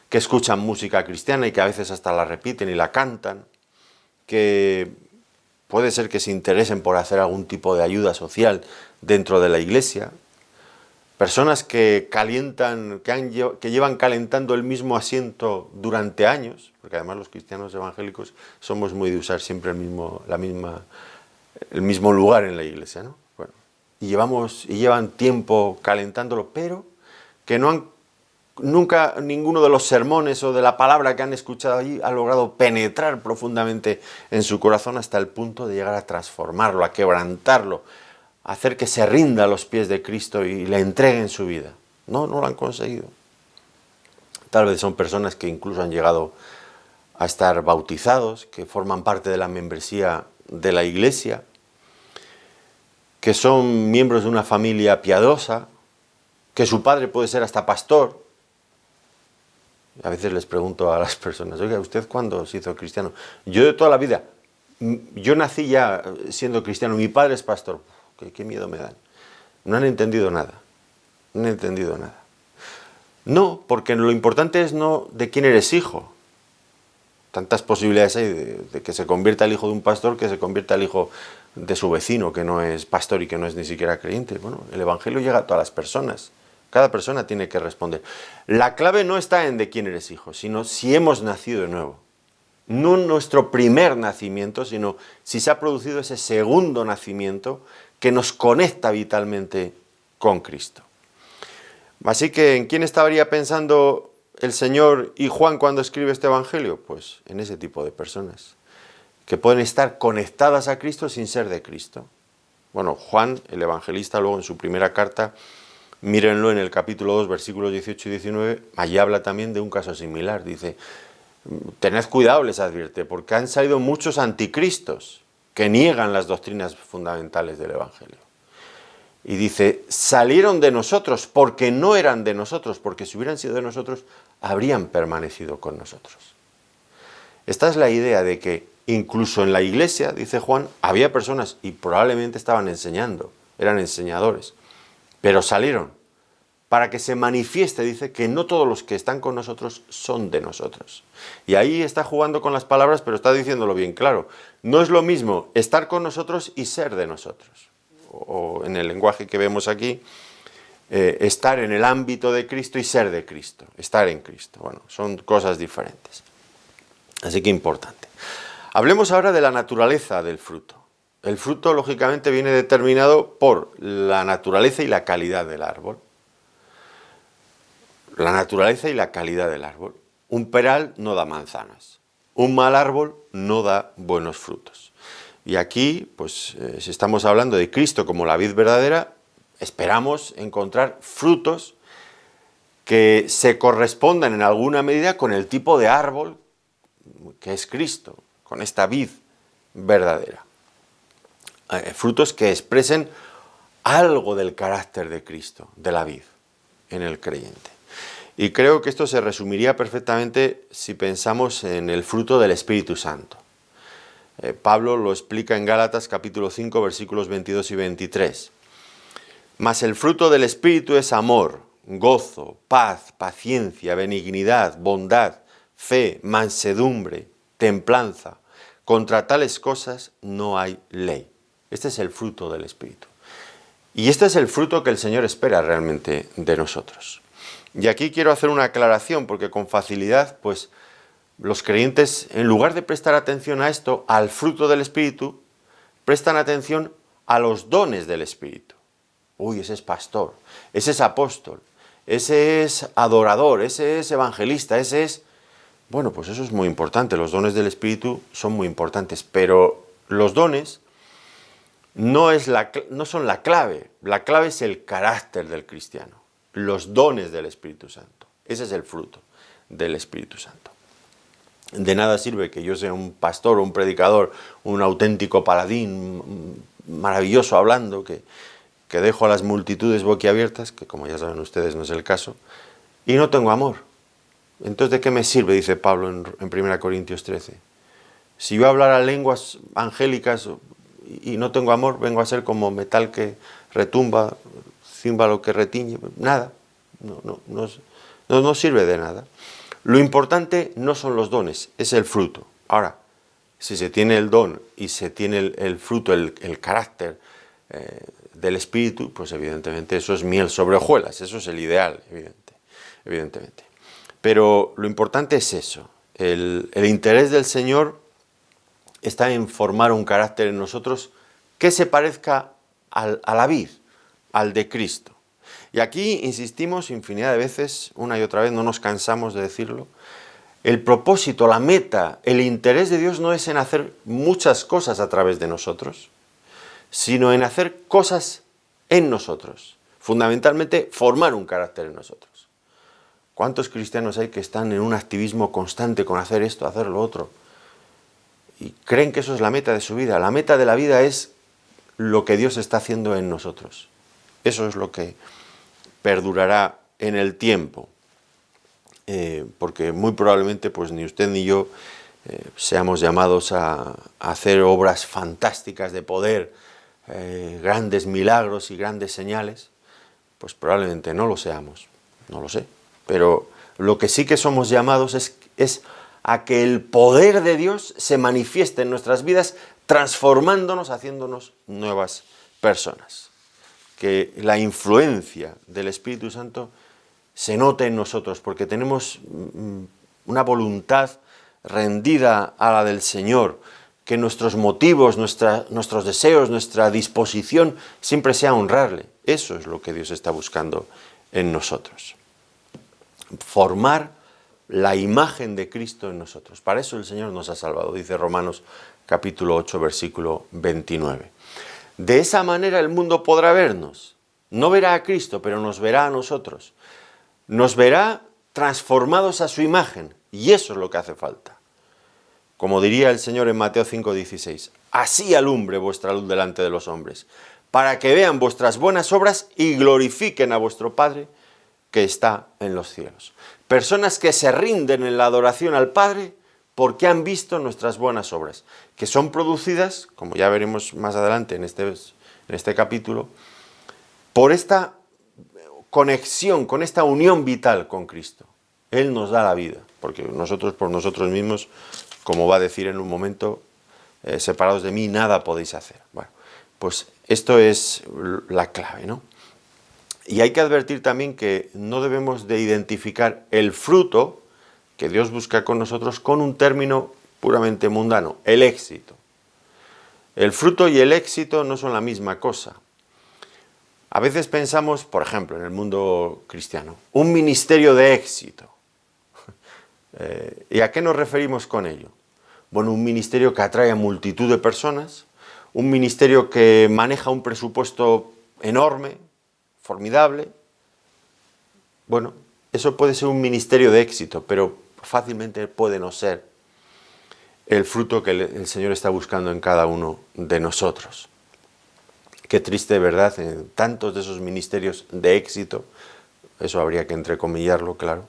que escuchan música cristiana y que a veces hasta la repiten y la cantan, que puede ser que se interesen por hacer algún tipo de ayuda social dentro de la iglesia, personas que llevan calentando el mismo asiento durante años, porque además los cristianos evangélicos somos muy de usar siempre el mismo lugar en la iglesia, ¿no? Bueno, y llevan tiempo calentándolo, pero que nunca ninguno de los sermones o de la palabra que han escuchado allí ha logrado penetrar profundamente en su corazón hasta el punto de llegar a transformarlo, a quebrantarlo, a hacer que se rinda a los pies de Cristo y le entreguen su vida. No lo han conseguido. Tal vez son personas que incluso han llegado a estar bautizados, que forman parte de la membresía de la iglesia, que son miembros de una familia piadosa, que su padre puede ser hasta pastor. A veces les pregunto a las personas: oiga, ¿usted cuándo se hizo cristiano? Yo de toda la vida. Yo nací ya siendo cristiano, mi padre es pastor. ¿Qué miedo me dan? No han entendido nada. No han entendido nada. No, porque lo importante es no de quién eres hijo. tantas posibilidades hay de que se convierta el hijo de un pastor, que se convierta el hijo de su vecino, que no es pastor y que no es ni siquiera creyente. Bueno, el Evangelio llega a todas las personas. Cada persona tiene que responder. La clave no está en de quién eres hijo, sino si hemos nacido de nuevo. No nuestro primer nacimiento, sino si se ha producido ese segundo nacimiento que nos conecta vitalmente con Cristo. Así que, ¿en quién estaría pensando el Señor y Juan cuando escribe este Evangelio? Pues en ese tipo de personas, que pueden estar conectadas a Cristo sin ser de Cristo. Bueno, Juan, el evangelista, luego en su primera carta, mírenlo en el capítulo 2, versículos 18 y 19, allí habla también de un caso similar. Dice, tened cuidado, les advierte, porque han salido muchos anticristos que niegan las doctrinas fundamentales del Evangelio. Y dice, salieron de nosotros porque no eran de nosotros, porque si hubieran sido de nosotros, habrían permanecido con nosotros. Esta es la idea de que incluso en la iglesia, dice Juan, había personas y probablemente estaban enseñando, eran enseñadores, pero salieron para que se manifieste, dice, que no todos los que están con nosotros son de nosotros. Y ahí está jugando con las palabras, pero está diciéndolo bien claro. No es lo mismo estar con nosotros y ser de nosotros. O en el lenguaje que vemos aquí, estar en el ámbito de Cristo y ser de Cristo, estar en Cristo. Bueno, son cosas diferentes. Así que importante. Hablemos ahora de la naturaleza del fruto. El fruto, lógicamente, viene determinado por la naturaleza y la calidad del árbol. La naturaleza y la calidad del árbol. Un peral no da manzanas. Un mal árbol no da buenos frutos. Y aquí, pues, si estamos hablando de Cristo como la vid verdadera, esperamos encontrar frutos que se correspondan en alguna medida con el tipo de árbol que es Cristo, con esta vid verdadera. Frutos que expresen algo del carácter de Cristo, de la vid, en el creyente. Y creo que esto se resumiría perfectamente si pensamos en el fruto del Espíritu Santo. Pablo lo explica en Gálatas capítulo 5 versículos 22 y 23. Mas el fruto del Espíritu es amor, gozo, paz, paciencia, benignidad, bondad, fe, mansedumbre, templanza. Contra tales cosas no hay ley. Este es el fruto del Espíritu. Y este es el fruto que el Señor espera realmente de nosotros. Y aquí quiero hacer una aclaración porque con facilidad, pues, los creyentes, en lugar de prestar atención a esto, al fruto del Espíritu, prestan atención a los dones del Espíritu. Uy, ese es pastor, ese es apóstol, ese es adorador, ese es evangelista, ese es... Bueno, pues eso es muy importante, los dones del Espíritu son muy importantes, pero los dones no son la clave es el carácter del cristiano, los dones del Espíritu Santo, ese es el fruto del Espíritu Santo. De nada sirve que yo sea un pastor o un predicador, un auténtico paladín maravilloso hablando, que dejo a las multitudes boquiabiertas, que como ya saben ustedes no es el caso, y no tengo amor. Entonces, ¿de qué me sirve? Dice Pablo en 1 Corintios 13. Si yo hablara lenguas angélicas y no tengo amor, vengo a ser como metal que retumba, címbalo que retiñe, nada, no sirve de nada. Lo importante no son los dones, es el fruto. Ahora, si se tiene el don y se tiene el fruto, el carácter del Espíritu, pues evidentemente eso es miel sobre hojuelas, eso es el ideal, evidentemente. Pero lo importante es eso, el interés del Señor está en formar un carácter en nosotros que se parezca a la vid, al de Cristo. Y aquí insistimos infinidad de veces, una y otra vez, no nos cansamos de decirlo, el propósito, la meta, el interés de Dios no es en hacer muchas cosas a través de nosotros, sino en hacer cosas en nosotros, fundamentalmente formar un carácter en nosotros. ¿Cuántos cristianos hay que están en un activismo constante con hacer esto, hacer lo otro? Y creen que eso es la meta de su vida. La meta de la vida es lo que Dios está haciendo en nosotros. Eso es lo que perdurará en el tiempo, porque muy probablemente pues ni usted ni yo seamos llamados a hacer obras fantásticas de poder, grandes milagros y grandes señales, pues probablemente no lo seamos, no lo sé, pero lo que sí que somos llamados es a que el poder de Dios se manifieste en nuestras vidas, transformándonos, haciéndonos nuevas personas. Que la influencia del Espíritu Santo se note en nosotros, porque tenemos una voluntad rendida a la del Señor, que nuestros motivos, nuestros deseos, nuestra disposición siempre sea honrarle. Eso es lo que Dios está buscando en nosotros. Formar la imagen de Cristo en nosotros. Para eso el Señor nos ha salvado, dice Romanos capítulo 8, versículo 29. De esa manera el mundo podrá vernos. No verá a Cristo, pero nos verá a nosotros. Nos verá transformados a su imagen, y eso es lo que hace falta. Como diría el Señor en Mateo 5:16, así alumbre vuestra luz delante de los hombres, para que vean vuestras buenas obras y glorifiquen a vuestro Padre que está en los cielos. Personas que se rinden en la adoración al Padre porque han visto nuestras buenas obras, que son producidas, como ya veremos más adelante en este capítulo, por esta conexión, con esta unión vital con Cristo. Él nos da la vida, porque nosotros por nosotros mismos, como va a decir en un momento, separados de mí nada podéis hacer. Bueno, pues esto es la clave, ¿no? Y hay que advertir también que no debemos de identificar el fruto que Dios busca con nosotros con un término puramente mundano, el éxito. El fruto y el éxito no son la misma cosa. A veces pensamos, por ejemplo, en el mundo cristiano, un ministerio de éxito. ¿Y a qué nos referimos con ello? Bueno, un ministerio que atrae a multitud de personas, un ministerio que maneja un presupuesto enorme, formidable. Bueno, eso puede ser un ministerio de éxito, pero fácilmente puede no ser el fruto que el Señor está buscando en cada uno de nosotros. Qué triste, ¿verdad? En tantos de esos ministerios de éxito, eso habría que entrecomillarlo, claro,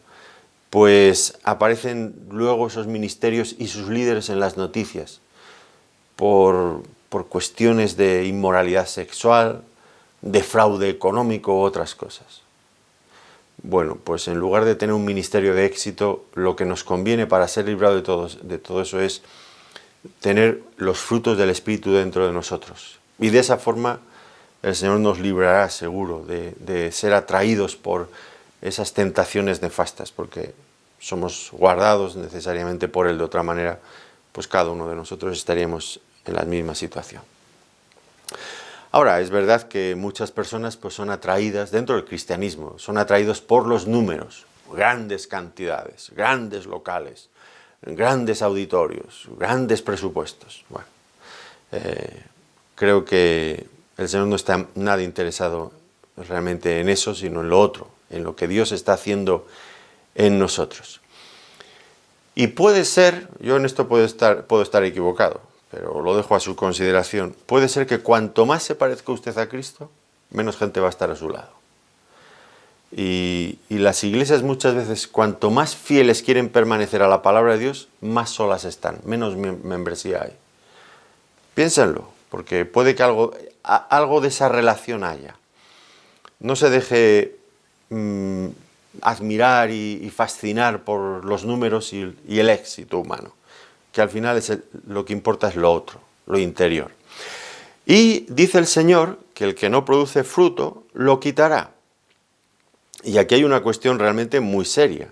pues aparecen luego esos ministerios y sus líderes en las noticias por cuestiones de inmoralidad sexual, de fraude económico u otras cosas. Bueno, pues en lugar de tener un ministerio de éxito, lo que nos conviene para ser librados de todo eso es tener los frutos del Espíritu dentro de nosotros. Y de esa forma el Señor nos librará seguro de ser atraídos por esas tentaciones nefastas, porque somos guardados necesariamente por Él. De otra manera, pues cada uno de nosotros estaríamos en la misma situación. Ahora, es verdad que muchas personas pues, son atraídas dentro del cristianismo, son atraídos por los números, grandes cantidades, grandes locales, grandes auditorios, grandes presupuestos. Bueno, creo que el Señor no está nada interesado realmente en eso, sino en lo otro, en lo que Dios está haciendo en nosotros. Y puede ser, yo en esto puedo estar equivocado, pero lo dejo a su consideración, puede ser que cuanto más se parezca usted a Cristo, menos gente va a estar a su lado. Y las iglesias muchas veces, cuanto más fieles quieren permanecer a la palabra de Dios, más solas están, menos membresía hay. Piénsenlo, porque puede que algo de esa relación haya. No se deje admirar y fascinar por los números y el éxito humano, que al final lo que importa es lo otro, lo interior. Y dice el Señor que el que no produce fruto lo quitará. Y aquí hay una cuestión realmente muy seria.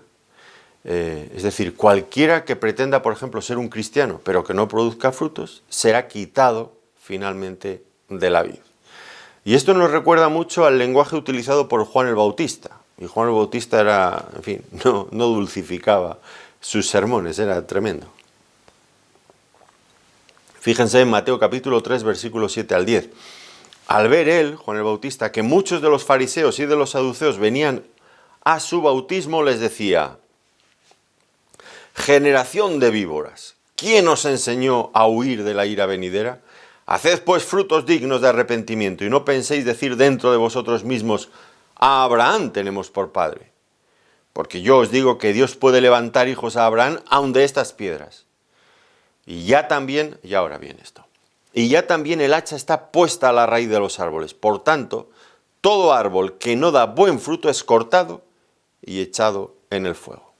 Es decir, cualquiera que pretenda, por ejemplo, ser un cristiano, pero que no produzca frutos, será quitado finalmente de la vid. Y esto nos recuerda mucho al lenguaje utilizado por Juan el Bautista. Y Juan el Bautista era, en fin, no dulcificaba sus sermones, era tremendo. Fíjense en Mateo capítulo 3, versículos 7 al 10. Al ver él, Juan el Bautista, que muchos de los fariseos y de los saduceos venían a su bautismo, les decía: generación de víboras, ¿quién os enseñó a huir de la ira venidera? Haced pues frutos dignos de arrepentimiento, y no penséis decir dentro de vosotros mismos: a Abraham tenemos por padre. Porque yo os digo que Dios puede levantar hijos a Abraham aun de estas piedras. Y ahora viene esto, y ya también el hacha está puesta a la raíz de los árboles. Por tanto, todo árbol que no da buen fruto es cortado y echado en el fuego.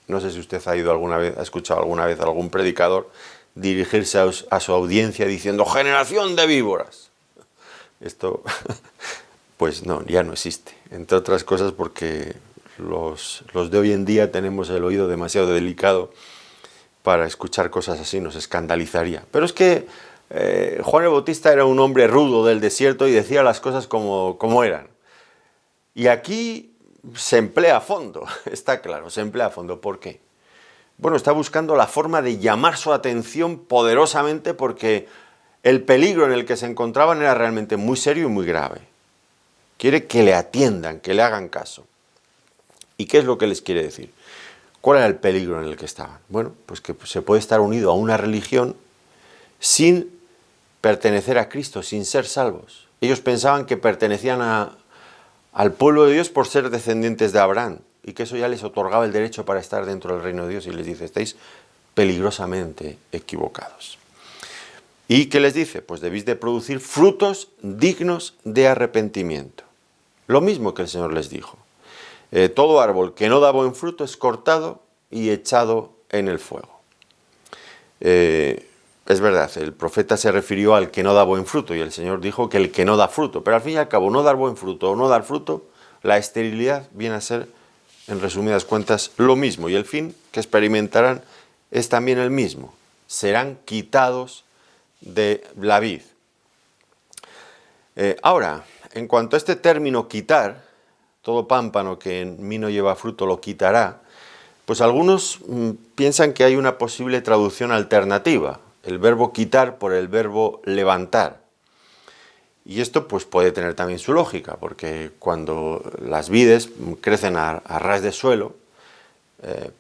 No sé si usted ha ido alguna vez, ha escuchado alguna vez a algún predicador dirigirse a su audiencia diciendo generación de víboras. Esto, pues no, ya no existe. Entre otras cosas porque los de hoy en día tenemos el oído demasiado delicado para escuchar cosas así, nos escandalizaría. Pero es que Juan el Bautista era un hombre rudo del desierto y decía las cosas como eran. Y aquí se emplea a fondo, está claro, se emplea a fondo. ¿Por qué? Bueno, está buscando la forma de llamar su atención poderosamente porque el peligro en el que se encontraban era realmente muy serio y muy grave. Quiere que le atiendan, que le hagan caso. ¿Y qué es lo que les quiere decir? ¿Cuál era el peligro en el que estaban? Bueno, pues que se puede estar unido a una religión sin pertenecer a Cristo, sin ser salvos. Ellos pensaban que pertenecían al pueblo de Dios por ser descendientes de Abraham y que eso ya les otorgaba el derecho para estar dentro del reino de Dios, y les dice, estáis peligrosamente equivocados. ¿Y qué les dice? Pues debéis de producir frutos dignos de arrepentimiento. Lo mismo que el Señor les dijo. Todo árbol que no da buen fruto es cortado y echado en el fuego. Es verdad, el profeta se refirió al que no da buen fruto y el Señor dijo que el que no da fruto. Pero al fin y al cabo, no dar buen fruto o no dar fruto, la esterilidad viene a ser, en resumidas cuentas, lo mismo. Y el fin que experimentarán es también el mismo. Serán quitados de la vid. Ahora, en cuanto a este término quitar, todo pámpano que en mí no lleva fruto lo quitará, pues algunos piensan que hay una posible traducción alternativa, el verbo quitar por el verbo levantar. Y esto pues puede tener también su lógica, porque cuando las vides crecen a ras de suelo,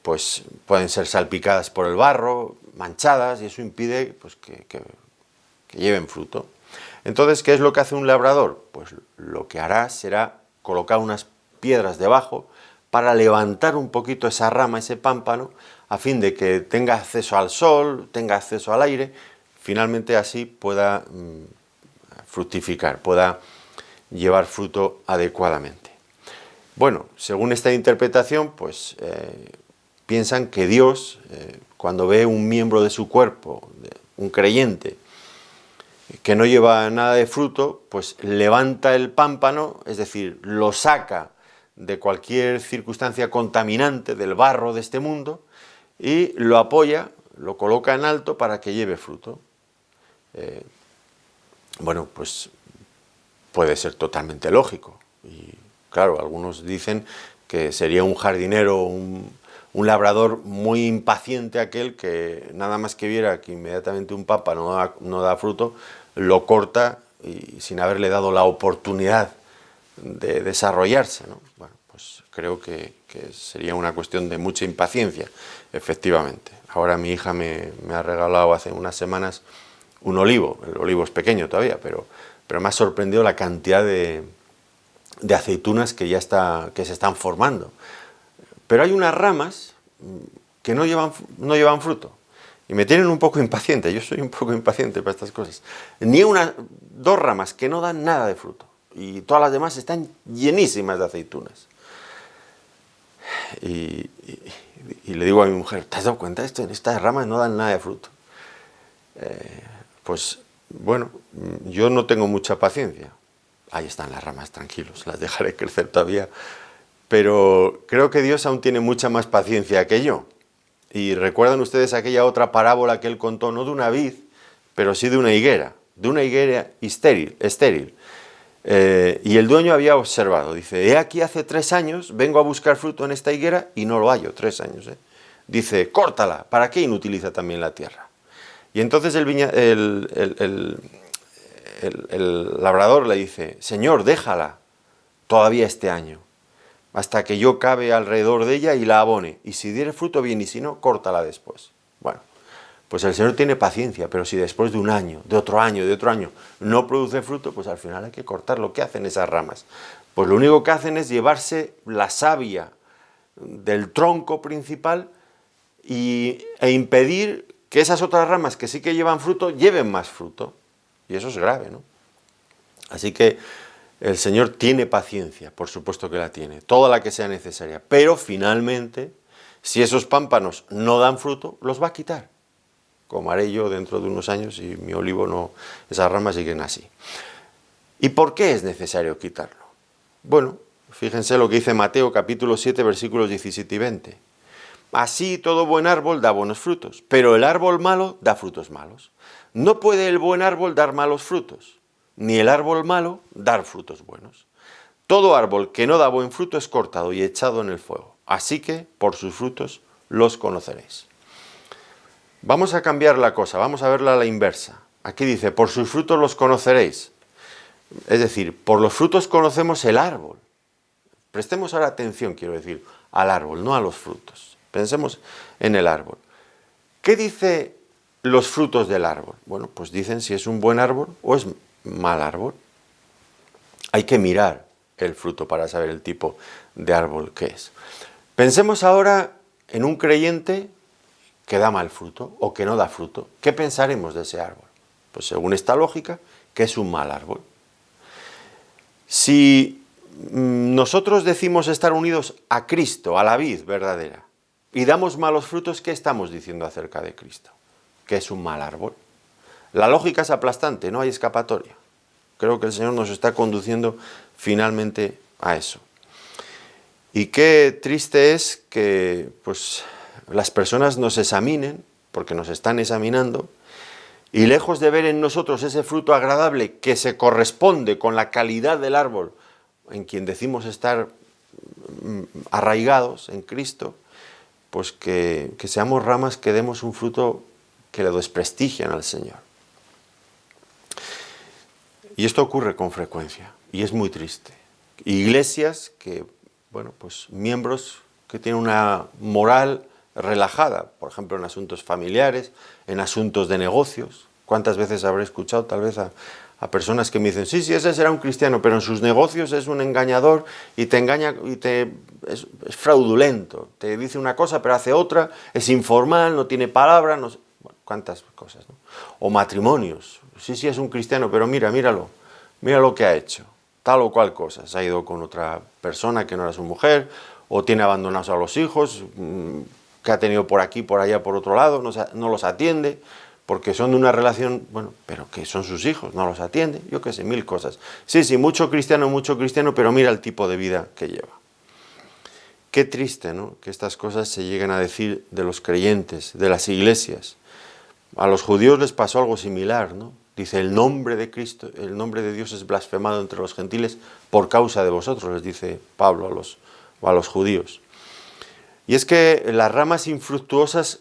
pues pueden ser salpicadas por el barro, manchadas, y eso impide pues, que lleven fruto. Entonces, ¿qué es lo que hace un labrador? Pues lo que hará será colocar unas piedras debajo para levantar un poquito esa rama, ese pámpano, a fin de que tenga acceso al sol, tenga acceso al aire, finalmente así pueda fructificar, pueda llevar fruto adecuadamente. Bueno, según esta interpretación, pues piensan que Dios, cuando ve un miembro de su cuerpo, un creyente, que no lleva nada de fruto, pues levanta el pámpano, es decir, lo saca de cualquier circunstancia contaminante del barro de este mundo y lo apoya, lo coloca en alto para que lleve fruto. Bueno, pues puede ser totalmente lógico. Y claro, algunos dicen que sería un jardinero, un labrador muy impaciente aquel que nada más que viera que inmediatamente un pámpano no da fruto, lo corta y sin haberle dado la oportunidad de desarrollarse, ¿no? Bueno, pues creo que sería una cuestión de mucha impaciencia, efectivamente. Ahora mi hija me ha regalado hace unas semanas un olivo, el olivo es pequeño todavía, pero me ha sorprendido la cantidad de aceitunas que se están formando. Pero hay unas ramas que no llevan fruto. Y me tienen un poco impaciente, yo soy un poco impaciente para estas cosas. Dos ramas que no dan nada de fruto. Y todas las demás están llenísimas de aceitunas. Y le digo a mi mujer, ¿te has dado cuenta? Estas ramas no dan nada de fruto. Pues bueno, yo no tengo mucha paciencia. Ahí están las ramas, tranquilos, las dejaré crecer todavía. Pero creo que Dios aún tiene mucha más paciencia que yo. Y recuerdan ustedes aquella otra parábola que él contó, no de una vid, pero sí de una higuera estéril. Y el dueño había observado, dice, he aquí hace 3 años vengo a buscar fruto en esta higuera y no lo hallo, 3 años. Dice, córtala, ¿para qué inutiliza también la tierra? Y entonces el labrador le dice, Señor, déjala todavía este año, hasta que yo cabe alrededor de ella y la abone, y si diere fruto bien, y si no, córtala después. Bueno, pues el Señor tiene paciencia, pero si después de un año, de otro año, no produce fruto, pues al final hay que cortarlo. ¿Qué hacen esas ramas? Pues lo único que hacen es llevarse la savia del tronco principal e impedir que esas otras ramas que sí que llevan fruto, lleven más fruto. Y eso es grave, ¿no? Así que el Señor tiene paciencia, por supuesto que la tiene, toda la que sea necesaria, pero finalmente Si esos pámpanos no dan fruto, los va a quitar, como haré yo dentro de unos años si mi olivo no, esas ramas siguen así. ¿Y por qué es necesario quitarlo? Bueno, fíjense lo que dice Mateo capítulo 7, versículos 17 y 20. Así todo buen árbol da buenos frutos, pero el árbol malo da frutos malos. No puede el buen árbol dar malos frutos, ni el árbol malo dar frutos buenos. Todo árbol que no da buen fruto es cortado y echado en el fuego. Así que por sus frutos los conoceréis. Vamos a cambiar la cosa, vamos a verla a la inversa. Aquí dice, por sus frutos los conoceréis. Es decir, por los frutos conocemos el árbol. Prestemos ahora atención, quiero decir, al árbol, no a los frutos. Pensemos en el árbol. ¿Qué dice los frutos del árbol? Bueno, pues dicen si es un buen árbol o es mal árbol. Hay que mirar el fruto para saber el tipo de árbol que es. Pensemos ahora en un creyente que da mal fruto o que no da fruto. ¿Qué pensaremos de ese árbol? Pues según esta lógica, que es un mal árbol. Si nosotros decimos estar unidos a Cristo, a la vid verdadera, y damos malos frutos, ¿qué estamos diciendo acerca de Cristo? Que es un mal árbol. La lógica es aplastante, no hay escapatoria. Creo que el Señor nos está conduciendo finalmente a eso. Y qué triste es que pues, las personas nos examinen, porque nos están examinando, y lejos de ver en nosotros ese fruto agradable que se corresponde con la calidad del árbol en quien decimos estar arraigados en Cristo, pues que seamos ramas que demos un fruto que le desprestigian al Señor. Y esto ocurre con frecuencia, y es muy triste. Iglesias que, bueno, pues miembros que tienen una moral relajada, por ejemplo en asuntos familiares, en asuntos de negocios. ¿Cuántas veces habré escuchado tal vez a personas que me dicen, sí, ese será un cristiano, pero en sus negocios es un engañador y te engaña y es fraudulento, te dice una cosa pero hace otra, es informal, no tiene palabra, no sé, bueno, cuántas cosas, ¿no? O matrimonios, sí, es un cristiano, pero mira lo que ha hecho, tal o cual cosa, se ha ido con otra persona que no era su mujer, o tiene abandonados a los hijos, que ha tenido por aquí, por allá, por otro lado, no los atiende, porque son de una relación, bueno, pero que son sus hijos, no los atiende, yo qué sé, mil cosas. Sí, mucho cristiano, pero mira el tipo de vida que lleva. Qué triste, ¿no?, que estas cosas se lleguen a decir de los creyentes, de las iglesias. A los judíos les pasó algo similar, ¿no? Dice, el nombre de Cristo, el nombre de Dios es blasfemado entre los gentiles por causa de vosotros, les dice Pablo a los judíos. Y es que las ramas infructuosas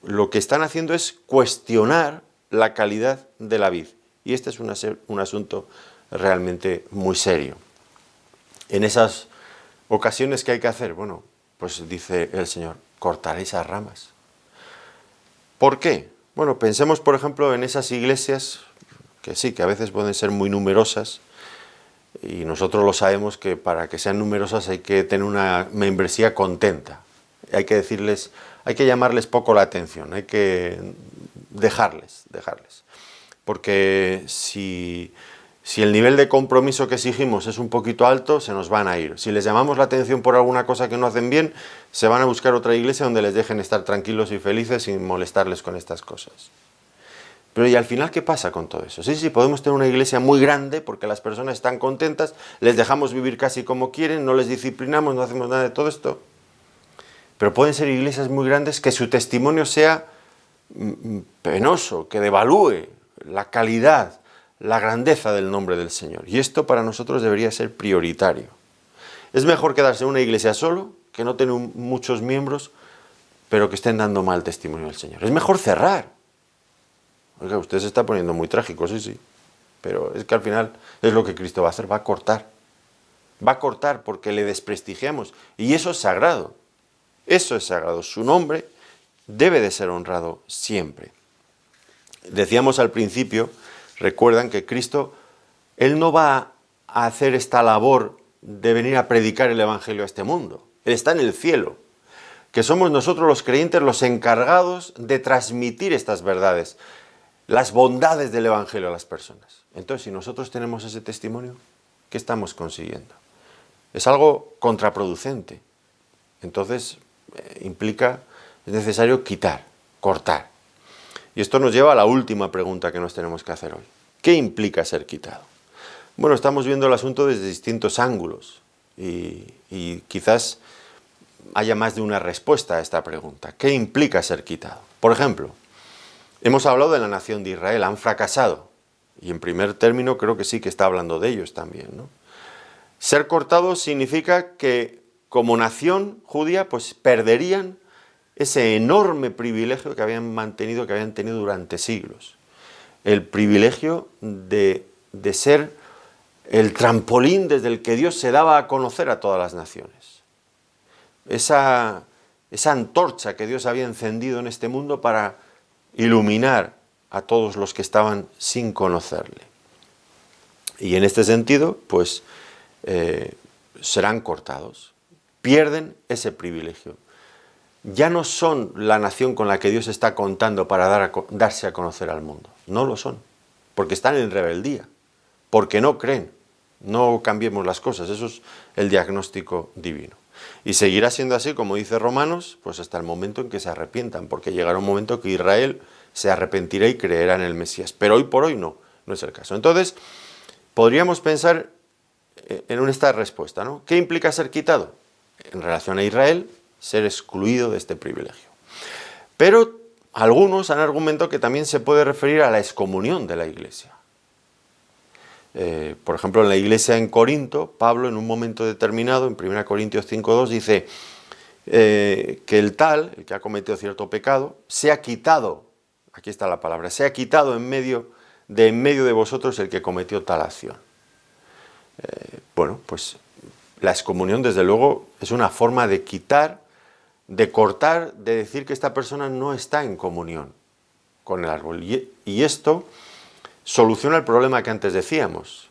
lo que están haciendo es cuestionar la calidad de la vid. Y este es un asunto realmente muy serio. En esas ocasiones, ¿qué hay que hacer? Bueno, pues dice el Señor, cortaré esas ramas. ¿Por qué? Bueno, pensemos por ejemplo en esas iglesias que sí, que a veces pueden ser muy numerosas, y nosotros lo sabemos que para que sean numerosas hay que tener una membresía contenta. Hay que llamarles poco la atención, hay que dejarles. Porque si el nivel de compromiso que exigimos es un poquito alto, se nos van a ir. Si les llamamos la atención por alguna cosa que no hacen bien, se van a buscar otra iglesia donde les dejen estar tranquilos y felices sin molestarles con estas cosas. Pero ¿y al final qué pasa con todo eso? Sí, podemos tener una iglesia muy grande porque las personas están contentas, les dejamos vivir casi como quieren, no les disciplinamos, no hacemos nada de todo esto. Pero pueden ser iglesias muy grandes que su testimonio sea penoso, que devalúe la calidad, la grandeza del nombre del Señor. Y esto para nosotros debería ser prioritario. Es mejor quedarse en una iglesia solo, que no tener muchos miembros, pero que estén dando mal testimonio del Señor. Es mejor cerrar. Oiga, usted se está poniendo muy trágico, sí, pero es que al final es lo que Cristo va a hacer, va a cortar. Va a cortar porque le desprestigiamos. Y eso es sagrado. Eso es sagrado. Su nombre debe de ser honrado siempre. Decíamos al principio, recuerdan que Cristo, Él no va a hacer esta labor de venir a predicar el Evangelio a este mundo. Él está en el cielo. Que somos nosotros los creyentes los encargados de transmitir estas verdades, las bondades del Evangelio a las personas. Entonces, si nosotros tenemos ese testimonio, ¿qué estamos consiguiendo? Es algo contraproducente. Entonces, implica, es necesario quitar, cortar. Y esto nos lleva a la última pregunta que nos tenemos que hacer hoy. ¿Qué implica ser quitado? Bueno, estamos viendo el asunto desde distintos ángulos y quizás haya más de una respuesta a esta pregunta. ¿Qué implica ser quitado? Por ejemplo, hemos hablado de la nación de Israel, han fracasado. Y en primer término creo que sí que está hablando de ellos también, ¿no? Ser cortados significa que como nación judía pues perderían ese enorme privilegio que habían mantenido, que habían tenido durante siglos. El privilegio de ser el trampolín desde el que Dios se daba a conocer a todas las naciones. Esa antorcha que Dios había encendido en este mundo para iluminar a todos los que estaban sin conocerle. Y en este sentido, pues, serán cortados, pierden ese privilegio. Ya no son la nación con la que Dios está contando para darse a conocer al mundo. No lo son, porque están en rebeldía, porque no creen. No cambiemos las cosas, eso es el diagnóstico divino. Y seguirá siendo así, como dice Romanos, pues hasta el momento en que se arrepientan, porque llegará un momento que Israel se arrepentirá y creerá en el Mesías. Pero hoy por hoy no es el caso. Entonces, podríamos pensar en esta respuesta, ¿no? ¿Qué implica ser quitado? En relación a Israel, ser excluido de este privilegio. Pero algunos han argumentado que también se puede referir a la excomunión de la Iglesia. Por ejemplo, en la iglesia en Corinto, Pablo en un momento determinado, en 1 Corintios 5:2, dice que el que ha cometido cierto pecado, se ha quitado, aquí está la palabra, se ha quitado en medio de vosotros el que cometió tal acción. Bueno, pues la excomunión desde luego es una forma de quitar, de cortar, de decir que esta persona no está en comunión con el árbol. Y esto soluciona el problema que antes decíamos,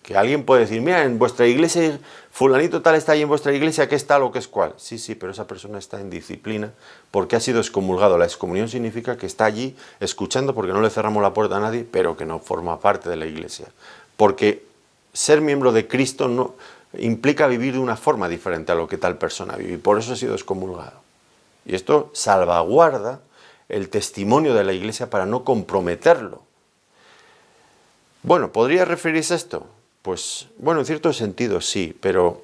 que alguien puede decir, mira, en vuestra iglesia, fulanito tal está ahí en vuestra iglesia, que es tal o que es cual. Sí, pero esa persona está en disciplina porque ha sido excomulgado. La excomunión significa que está allí escuchando porque no le cerramos la puerta a nadie, pero que no forma parte de la iglesia. Porque ser miembro de Cristo no implica vivir de una forma diferente a lo que tal persona vive, y por eso ha sido excomulgado. Y esto salvaguarda el testimonio de la iglesia para no comprometerlo. Bueno, ¿podría referirse a esto? Pues, bueno, en cierto sentido sí, pero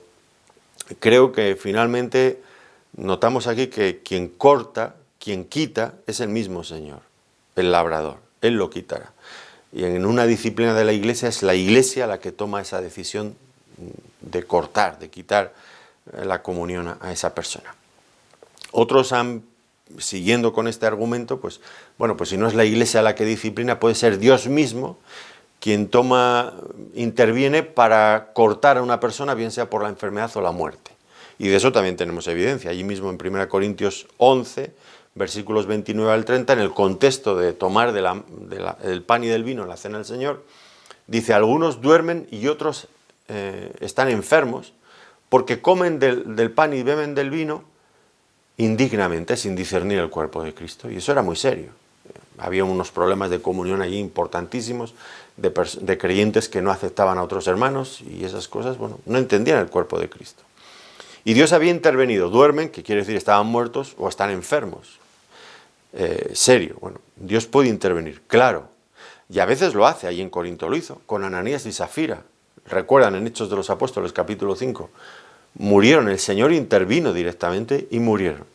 creo que finalmente notamos aquí que quien corta, quien quita, es el mismo Señor, el labrador. Él lo quitará. Y en una disciplina de la iglesia es la iglesia la que toma esa decisión de cortar, de quitar la comunión a esa persona. Otros han, siguiendo con este argumento, pues, bueno, pues si no es la iglesia la que disciplina, puede ser Dios mismo quien interviene para cortar a una persona, bien sea por la enfermedad o la muerte. Y de eso también tenemos evidencia. Allí mismo en 1 Corintios 11, versículos 29 al 30, en el contexto de tomar del pan y del vino en la cena del Señor, dice, algunos duermen y otros están enfermos porque comen del pan y beben del vino indignamente, sin discernir el cuerpo de Cristo. Y eso era muy serio. Había unos problemas de comunión allí importantísimos, de creyentes que no aceptaban a otros hermanos y esas cosas, bueno, no entendían el cuerpo de Cristo. Y Dios había intervenido, duermen, que quiere decir estaban muertos o están enfermos. Serio, bueno, Dios puede intervenir, claro. Y a veces lo hace, allí en Corinto lo hizo, con Ananías y Zafira. Recuerdan en Hechos de los Apóstoles, capítulo 5. Murieron, el Señor intervino directamente y murieron.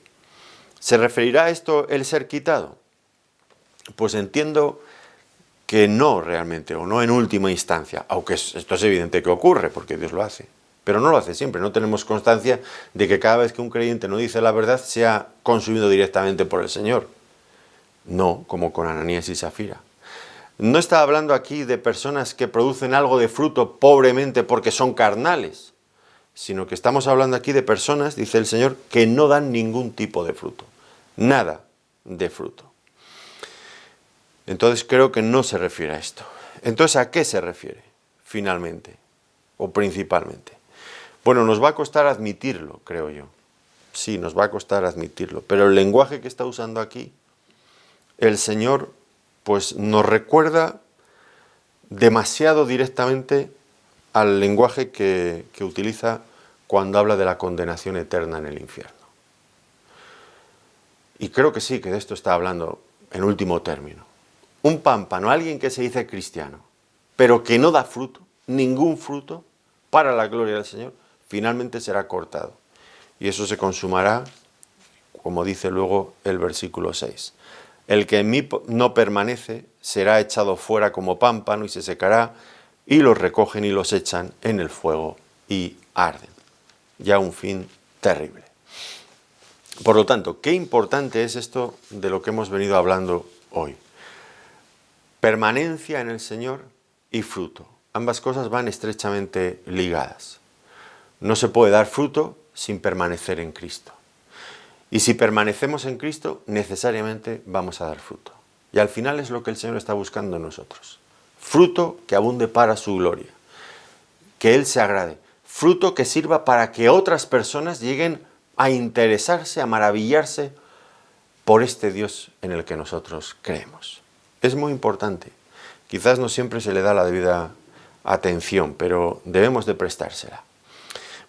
¿Se referirá a esto el ser quitado? Pues entiendo que no realmente, o no en última instancia, aunque esto es evidente que ocurre, porque Dios lo hace, pero no lo hace siempre. No tenemos constancia de que cada vez que un creyente no dice la verdad sea consumido directamente por el Señor. No, como con Ananías y Zafira. No está hablando aquí de personas que producen algo de fruto pobremente porque son carnales, sino que estamos hablando aquí de personas, dice el Señor, que no dan ningún tipo de fruto, nada de fruto. Entonces creo que no se refiere a esto. Entonces, ¿a qué se refiere finalmente o principalmente? Bueno, nos va a costar admitirlo, creo yo. Sí, nos va a costar admitirlo. Pero el lenguaje que está usando aquí, el Señor, pues nos recuerda demasiado directamente al lenguaje que utiliza cuando habla de la condenación eterna en el infierno. y creo que sí, que de esto está hablando en último término, un pámpano, alguien que se dice cristiano, pero que no da fruto, ningún fruto, para la gloria del Señor, finalmente será cortado. Y eso se consumará, como dice luego el versículo 6. El que en mí no permanece será echado fuera como pámpano y se secará, y los recogen y los echan en el fuego y arden. Ya un fin terrible. Por lo tanto, qué importante es esto de lo que hemos venido hablando hoy. Permanencia en el Señor y fruto. Ambas cosas van estrechamente ligadas. No se puede dar fruto sin permanecer en Cristo. Y si permanecemos en Cristo, necesariamente vamos a dar fruto. Y al final es lo que el Señor está buscando en nosotros. Fruto que abunde para su gloria. Que Él se agrade. Fruto que sirva para que otras personas lleguen a interesarse, a maravillarse por este Dios en el que nosotros creemos. Es muy importante. Quizás no siempre se le da la debida atención, pero debemos de prestársela.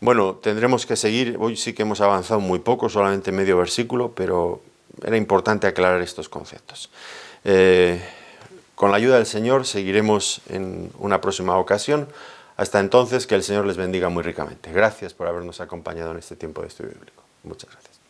Bueno, tendremos que seguir. Hoy sí que hemos avanzado muy poco, solamente medio versículo, pero era importante aclarar estos conceptos. Con la ayuda del Señor seguiremos en una próxima ocasión. Hasta entonces, que el Señor les bendiga muy ricamente. Gracias por habernos acompañado en este tiempo de estudio bíblico. Muchas gracias.